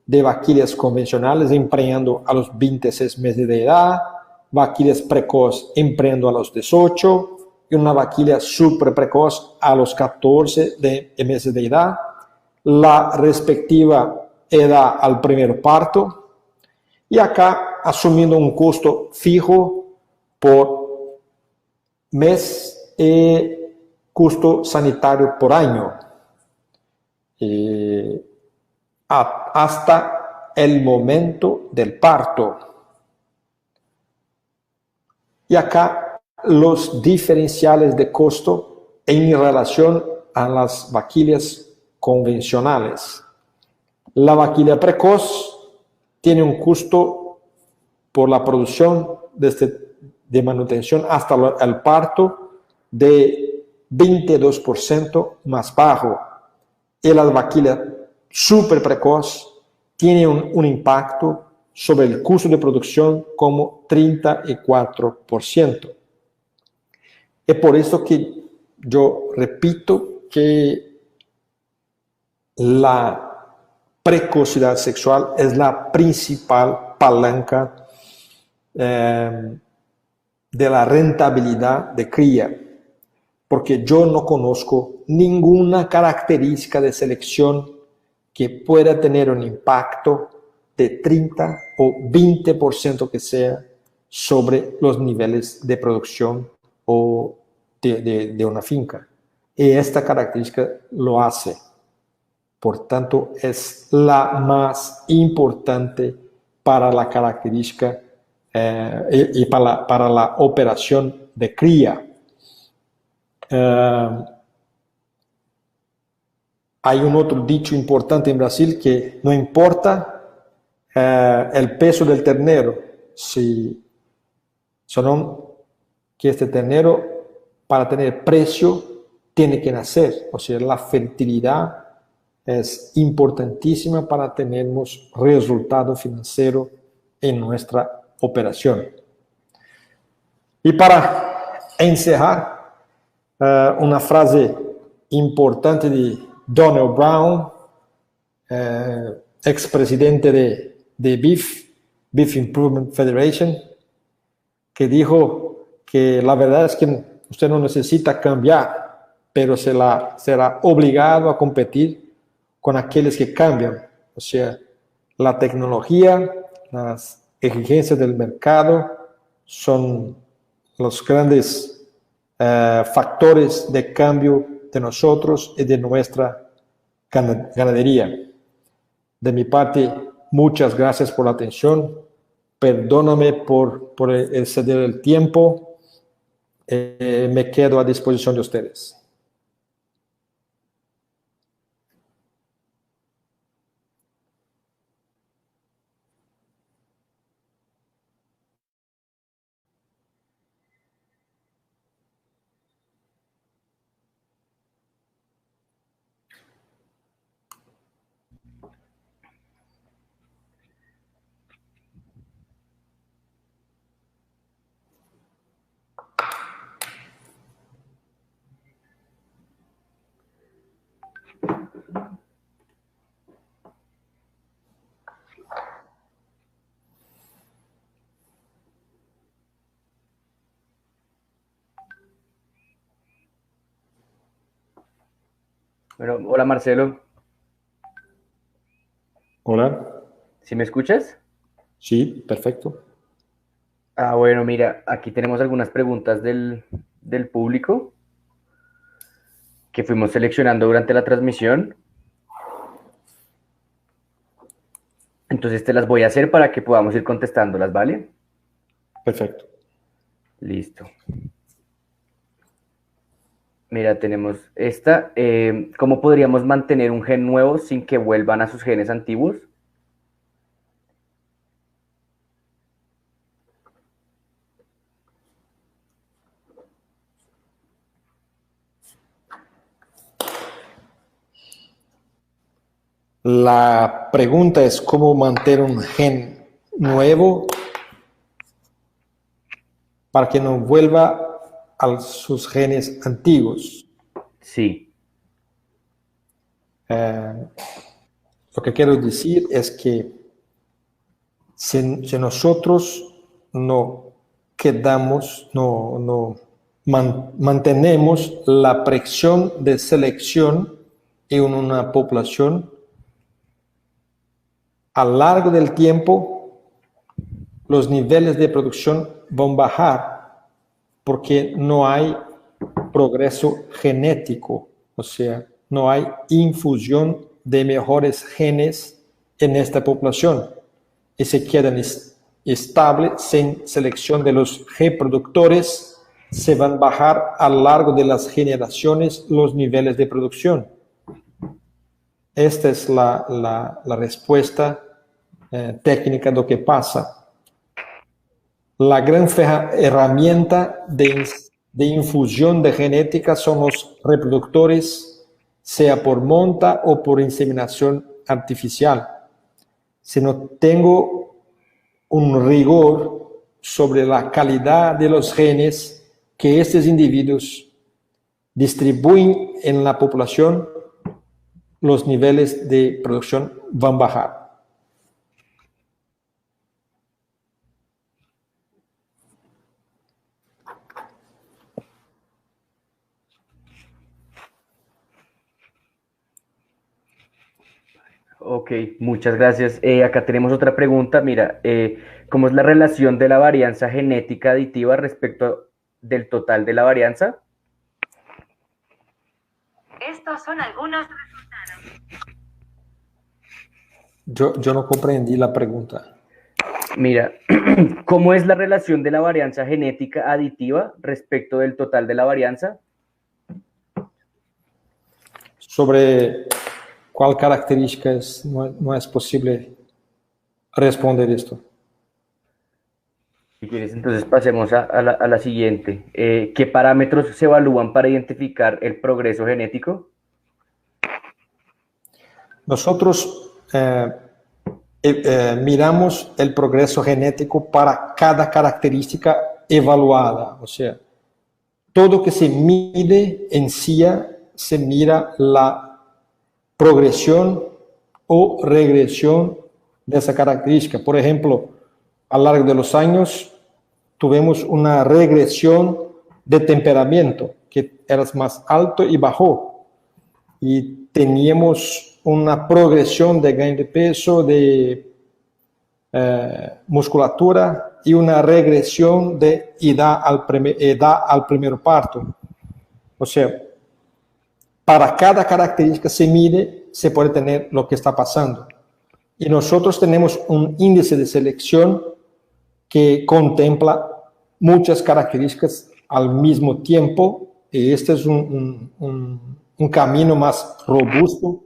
Speaker 1: de vaquillas convencionales emprendiendo a los 26 meses de edad, vaquillas precoz emprendiendo a los 18 y una vaquilla super precoz a los 14 meses de edad, la respectiva edad al primer parto, y acá asumiendo un costo fijo por mes y costo sanitario por año, hasta el momento del parto. Y acá los diferenciales de costo en relación a las vaquillas convencionales. La vaquilla precoz tiene un costo por la producción de manutención hasta el parto de 22% más bajo. Y la vaquilla super precoz tiene un impacto sobre el costo de producción como 34%. Es por eso que yo repito que la precocidad sexual es la principal palanca de la rentabilidad de cría, porque yo no conozco ninguna característica de selección que pueda tener un impacto de 30 o 20% que sea sobre los niveles de producción o de una finca. Y esta característica lo hace. Por tanto, es la más importante para la característica y para la operación de cría. Hay un otro dicho importante en Brasil que no importa el peso del ternero, sino que este ternero para tener precio tiene que nacer, o sea, la fertilidad es importantísima para tener resultado financiero en nuestra operación. Y para encerrar, una frase importante de Donald Brown, expresidente de Beef Improvement Federation, que dijo que la verdad es que usted no necesita cambiar, pero será obligado a competir con aquellos que cambian. O sea, la tecnología, las exigencias del mercado son los grandes factores de cambio de nosotros y de nuestra ganadería. De mi parte, muchas gracias por la atención. Perdóname por exceder el tiempo. Me quedo a disposición de ustedes.
Speaker 2: Bueno, hola Marcelo.
Speaker 1: Hola.
Speaker 2: ¿Sí me escuchas?
Speaker 1: Sí, perfecto.
Speaker 2: Bueno, mira, aquí tenemos algunas preguntas del público que fuimos seleccionando durante la transmisión. Entonces te las voy a hacer para que podamos ir contestándolas, ¿vale?
Speaker 1: Perfecto.
Speaker 2: Listo. Mira, tenemos esta. ¿Cómo podríamos mantener un gen nuevo sin que vuelvan a sus genes antiguos?
Speaker 1: La pregunta es cómo mantener un gen nuevo para que no vuelva a sus genes antiguos.
Speaker 2: Sí.
Speaker 1: Lo que quiero decir es que si nosotros no quedamos, mantenemos la presión de selección en una población, a lo largo del tiempo los niveles de producción van a bajar porque no hay progreso genético, o sea, no hay infusión de mejores genes en esta población y se quedan estables sin selección de los reproductores, se van a bajar a lo largo de las generaciones los niveles de producción. Esta es la respuesta técnica de lo que pasa. La gran herramienta de infusión de genética son los reproductores, sea por monta o por inseminación artificial. Si no tengo un rigor sobre la calidad de los genes que estos individuos distribuyen en la población, los niveles de producción van a bajar.
Speaker 2: Ok, muchas gracias. Acá tenemos otra pregunta. Mira, ¿cómo es la relación de la varianza genética aditiva respecto del total de la varianza?
Speaker 3: Estos son algunos resultados.
Speaker 1: Yo no comprendí la pregunta.
Speaker 2: Mira, ¿cómo es la relación de la varianza genética aditiva respecto del total de la varianza?
Speaker 1: Sobre cuál característica no es posible responder esto.
Speaker 2: Si quieres, entonces pasemos a la siguiente. ¿Qué parámetros se evalúan para identificar el progreso genético?
Speaker 1: Nosotros miramos el progreso genético para cada característica evaluada. O sea, todo que se mide en sí, se mira la progresión o regresión de esa característica. Por ejemplo, a lo largo de los años tuvimos una regresión de temperamento, que eras más alto y bajó. Y teníamos una progresión de gain de peso, de musculatura y una regresión de edad al primer parto. O sea, para cada característica se mide, se puede tener lo que está pasando. Y nosotros tenemos un índice de selección que contempla muchas características al mismo tiempo, y este es un camino más robusto,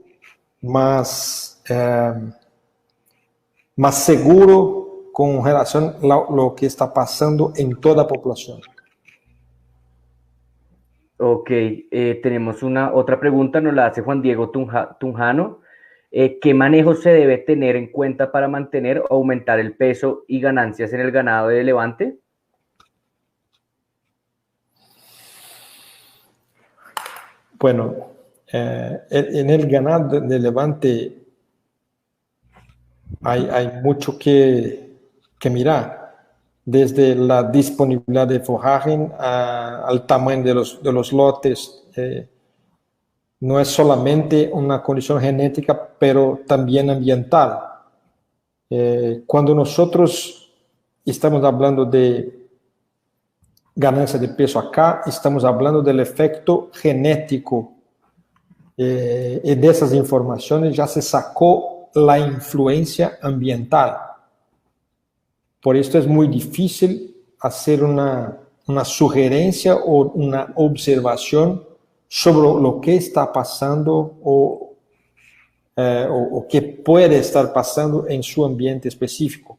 Speaker 1: más seguro con relación a lo que está pasando en toda la población.
Speaker 2: Ok, tenemos otra pregunta, nos la hace Juan Diego Tunjano. ¿Qué manejo se debe tener en cuenta para mantener o aumentar el peso y ganancias en el ganado de levante?
Speaker 1: Bueno, en el ganado de levante hay mucho que mirar, desde la disponibilidad de forraje al tamaño de los lotes. No es solamente una condición genética, pero también ambiental. Cuando nosotros estamos hablando de ganancia de peso acá, estamos hablando del efecto genético. Y de esas informaciones ya se sacó la influencia ambiental. Por esto es muy difícil hacer una sugerencia o una observación sobre lo que está pasando o qué puede estar pasando en su ambiente específico.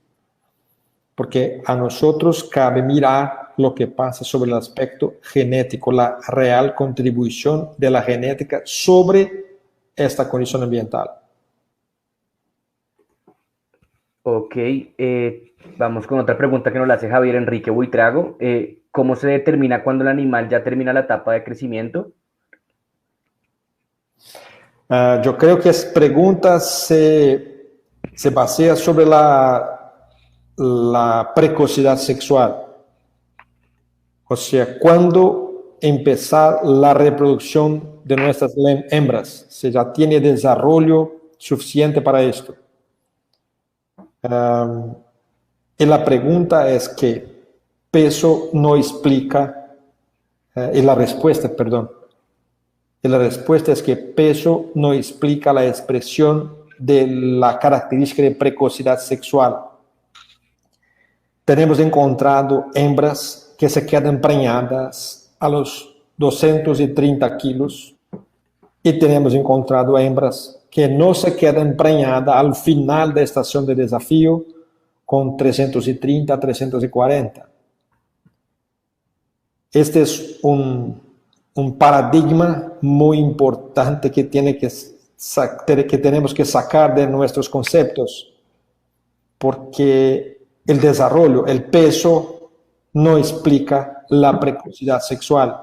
Speaker 1: Porque a nosotros cabe mirar lo que pasa sobre el aspecto genético, la real contribución de la genética sobre esta condición ambiental.
Speaker 2: Ok, vamos con otra pregunta que nos la hace Javier Enrique Buitrago. ¿Cómo se determina cuando el animal ya termina la etapa de crecimiento?
Speaker 1: Yo creo que esa pregunta se basea sobre la precocidad sexual. O sea, ¿cuándo empezar la reproducción de nuestras hembras? Si ya tiene desarrollo suficiente para esto. Y la pregunta es que peso no explica, y la respuesta, perdón, y la respuesta es que peso no explica la expresión de la característica de precocidad sexual. Tenemos encontrado hembras que se quedan preñadas a los 230 kilos y tenemos encontrado hembras que no se quedan preñadas al final de estación de desafío con 330, 340. Este es un paradigma muy importante que tenemos que sacar de nuestros conceptos, porque el desarrollo, el peso, no explica la precocidad sexual.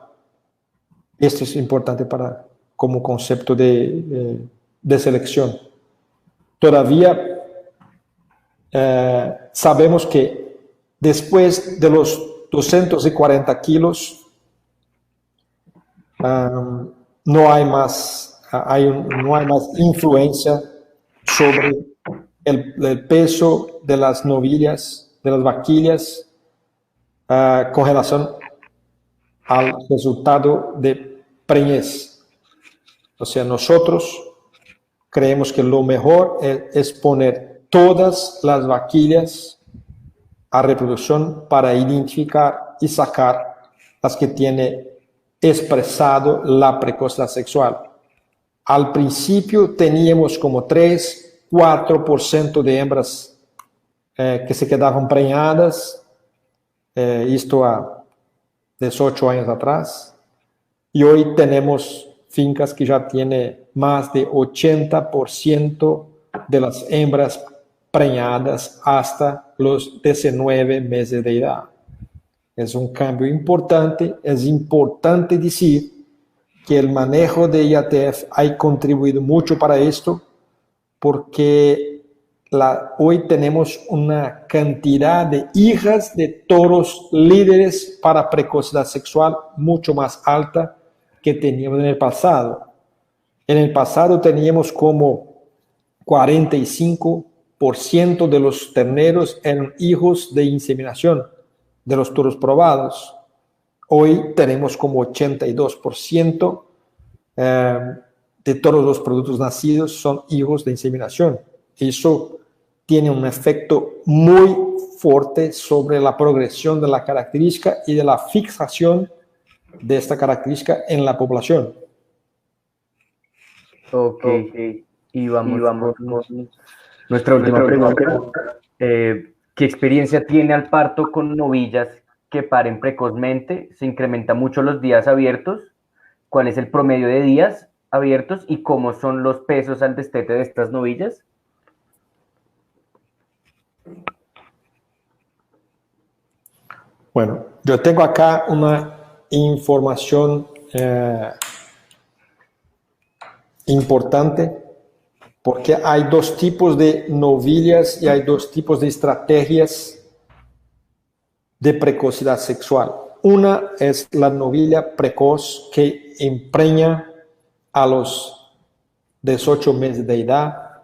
Speaker 1: Esto es importante como concepto de selección. Todavía sabemos que después de los 240 kilos, no hay más influencia sobre el peso de las novillas, de las vaquillas, con relación al resultado de preñez. O sea, nosotros creemos que lo mejor es poner todas las vaquillas a reproducción para identificar y sacar las que tienen expresado la precocidad sexual. Al principio teníamos como 3-4% de hembras que se quedaban preñadas, esto a 18 años atrás, y hoy tenemos fincas que ya tienen más de 80% de las hembras preñadas hasta los 19 meses de edad. Es un cambio importante. Es importante decir que el manejo de IATF ha contribuido mucho para esto, porque hoy tenemos una cantidad de hijas de toros líderes para precocidad sexual mucho más alta que teníamos en el pasado. En el pasado teníamos como 45% de los terneros eran hijos de inseminación de los toros probados. Hoy tenemos como 82% de todos los productos nacidos son hijos de inseminación. Eso tiene un efecto muy fuerte sobre la progresión de la característica y de la fixación de esta característica en la población.
Speaker 2: Ok, y vamos con nuestra última pregunta. ¿Qué experiencia tiene al parto con novillas que paren precozmente? ¿Se incrementa mucho los días abiertos? ¿Cuál es el promedio de días abiertos y cómo son los pesos al destete de estas novillas?
Speaker 1: Bueno, yo tengo acá una información importante, porque hay dos tipos de novillas y hay dos tipos de estrategias de precocidad sexual. Una es la novilla precoz que empreña a los 18 meses de edad,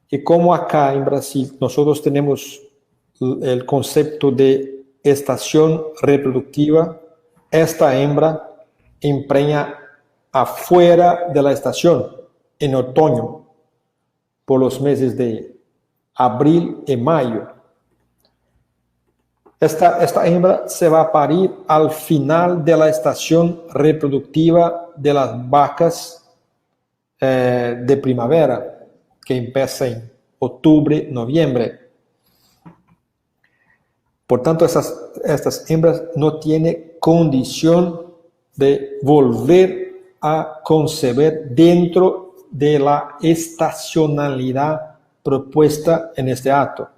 Speaker 1: y como acá en Brasil nosotros tenemos el concepto de estación reproductiva, esta hembra empreña afuera de la estación, en otoño, por los meses de abril y mayo. Esta hembra se va a parir al final de la estación reproductiva de las vacas de primavera, que empieza en octubre, noviembre. Por tanto, estas hembras no tienen condición de volver a conceber dentro de la estacionalidad propuesta en este acto.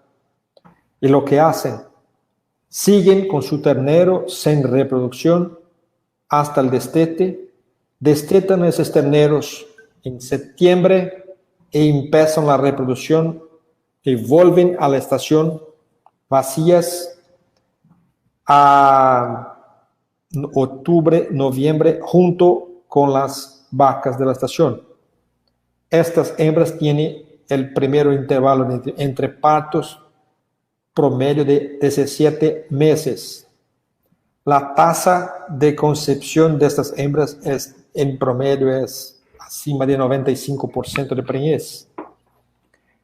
Speaker 1: Y lo que hacen, siguen con su ternero sin reproducción hasta el destete, destetan esos terneros en septiembre e empiezan la reproducción y vuelven a la estación vacías a octubre, noviembre, junto con las vacas de la estación. Estas hembras tienen el primer intervalo entre partos promedio de 17 meses. La tasa de concepción de estas hembras en promedio es acima de 95% de preñez.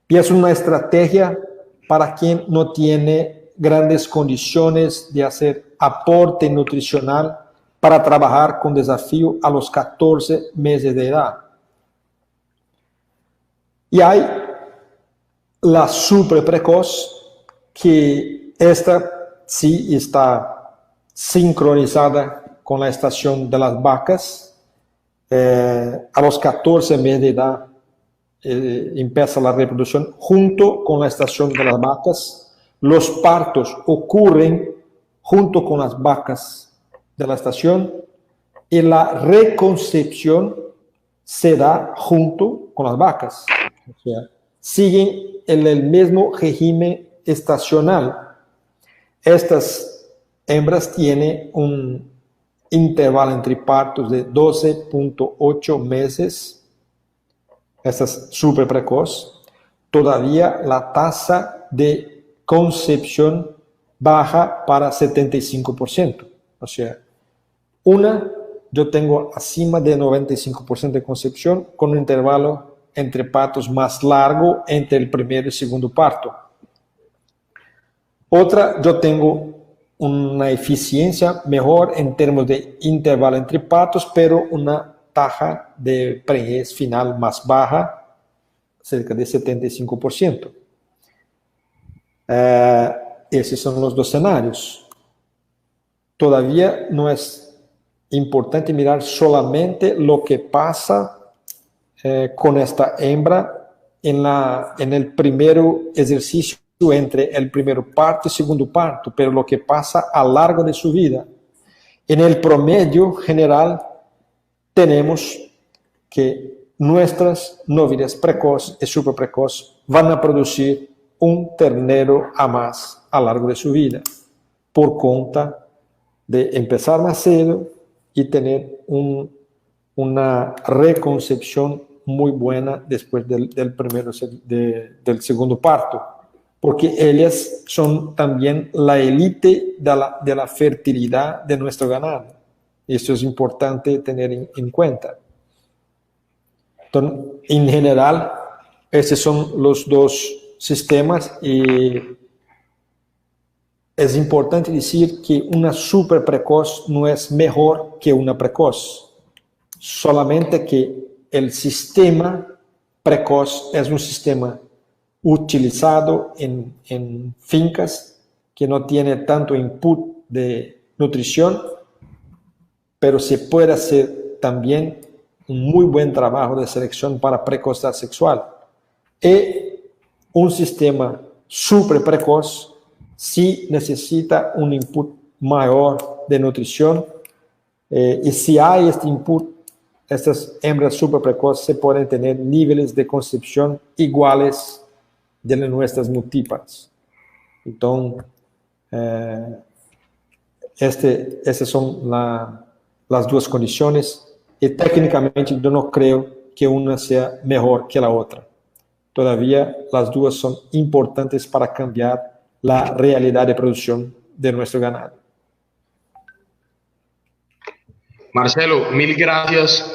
Speaker 1: Y es una estrategia para quien no tiene grandes condiciones de hacer aporte nutricional para trabajar con desafío a los 14 meses de edad. Y hay la súper precoz, que esta sí está sincronizada con la estación de las vacas. A los 14 meses de edad empieza la reproducción junto con la estación de las vacas. Los partos ocurren junto con las vacas de la estación y la reconcepción se da junto con las vacas. O sea, siguen en el mismo régimen estacional. Estas hembras tienen un intervalo entre partos de 12.8 meses. Esta es súper precoz. Todavía la tasa de concepción baja para 75%. O sea, yo tengo acima de 95% de concepción con un intervalo entre partos más largo entre el primero y segundo parto. Otra, yo tengo una eficiencia mejor en términos de intervalo entre partos, pero una tasa de preñez final más baja, cerca de 75%. Esos son los dos escenarios. Todavía no es importante mirar solamente lo que pasa con esta hembra en el primer ejercicio entre el primer parto y segundo parto, pero lo que pasa a lo largo de su vida. En el promedio general tenemos que nuestras novillas precoz y super precoz van a producir un ternero a más a lo largo de su vida, por cuenta de empezar más cedo y tener una reconcepción muy buena después del segundo parto, porque ellas son también la élite de la fertilidad de nuestro ganado. Esto es importante tener en cuenta. Entonces, en general, estos son los dos sistemas y es importante decir que una super precoz no es mejor que una precoz, solamente que el sistema precoz es un sistema utilizado en fincas que no tiene tanto input de nutrición, pero se puede hacer también un muy buen trabajo de selección para precocidad sexual. Y un sistema super precoz sí necesita un input mayor de nutrición, y si hay este input, estas hembras super precoces se pueden tener niveles de concepción iguales de nuestras multíparas. Entonces, estas son las dos condiciones, y técnicamente yo no creo que una sea mejor que la otra. Todavía las dos son importantes para cambiar la realidad de producción de nuestro ganado.
Speaker 4: Marcelo, mil gracias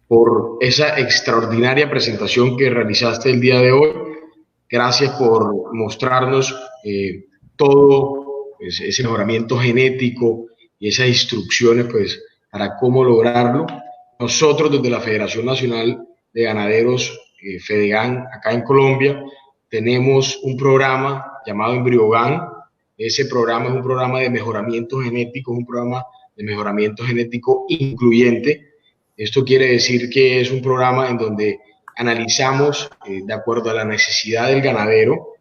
Speaker 4: por esa extraordinaria presentación que realizaste el día de hoy. Gracias por mostrarnos todo ese mejoramiento genético y esas instrucciones para cómo lograrlo. Nosotros desde la Federación Nacional de Ganaderos, FEDEGAN, acá en Colombia, tenemos un programa llamado Embriogan. Ese programa es un programa de mejoramiento genético, es un programa de mejoramiento genético incluyente. Esto quiere decir que es un programa en donde analizamos, de acuerdo a la necesidad del ganadero,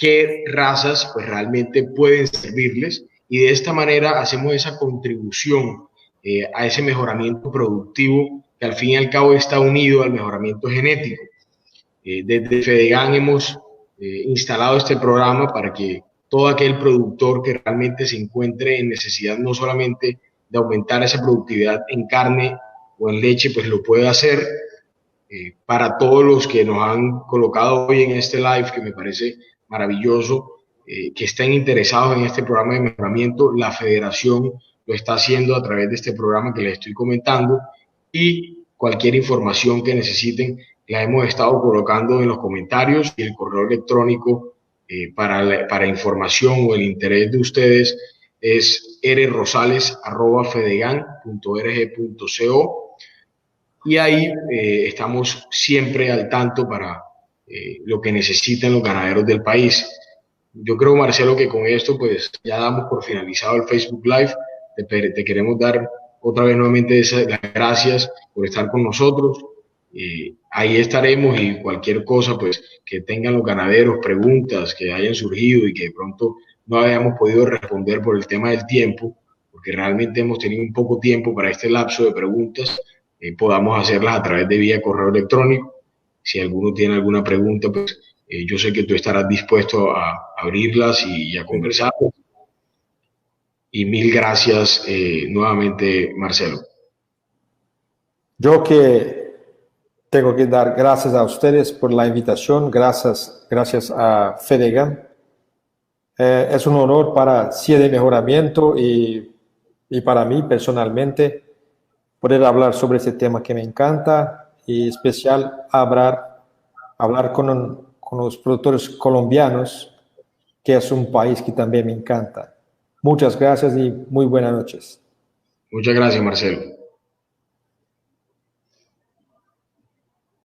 Speaker 4: qué razas pues realmente pueden servirles, y de esta manera hacemos esa contribución a ese mejoramiento productivo que al fin y al cabo está unido al mejoramiento genético. Desde Fedegan hemos instalado este programa para que todo aquel productor que realmente se encuentre en necesidad no solamente de aumentar esa productividad en carne o en leche, pues lo pueda hacer. Para todos los que nos han colocado hoy en este live, que me parece maravilloso, que estén interesados en este programa de mejoramiento, la federación lo está haciendo a través de este programa que les estoy comentando, y cualquier información que necesiten la hemos estado colocando en los comentarios, y el correo electrónico para información o el interés de ustedes es rrosales@fedegan.org.co, y ahí estamos siempre al tanto para lo que necesitan los ganaderos del país. Yo creo, Marcelo, que con esto pues ya damos por finalizado el Facebook Live. Te queremos dar otra vez nuevamente las gracias por estar con nosotros. Ahí estaremos, y cualquier cosa pues que tengan los ganaderos, preguntas que hayan surgido y que de pronto no hayamos podido responder por el tema del tiempo, porque realmente hemos tenido un poco tiempo para este lapso de preguntas, podamos hacerlas a través de vía correo electrónico. Si alguno tiene alguna pregunta, pues yo sé que tú estarás dispuesto a abrirlas y a conversar. Y mil gracias nuevamente, Marcelo.
Speaker 1: Yo que tengo que dar gracias a ustedes por la invitación, gracias a Fedegan. Es un honor para CIA de Mejoramiento y para mí personalmente poder hablar sobre este tema que me encanta, y especial hablar con los productores colombianos, que es un país que también me encanta. Muchas gracias y muy buenas noches.
Speaker 4: Muchas gracias, Marcelo.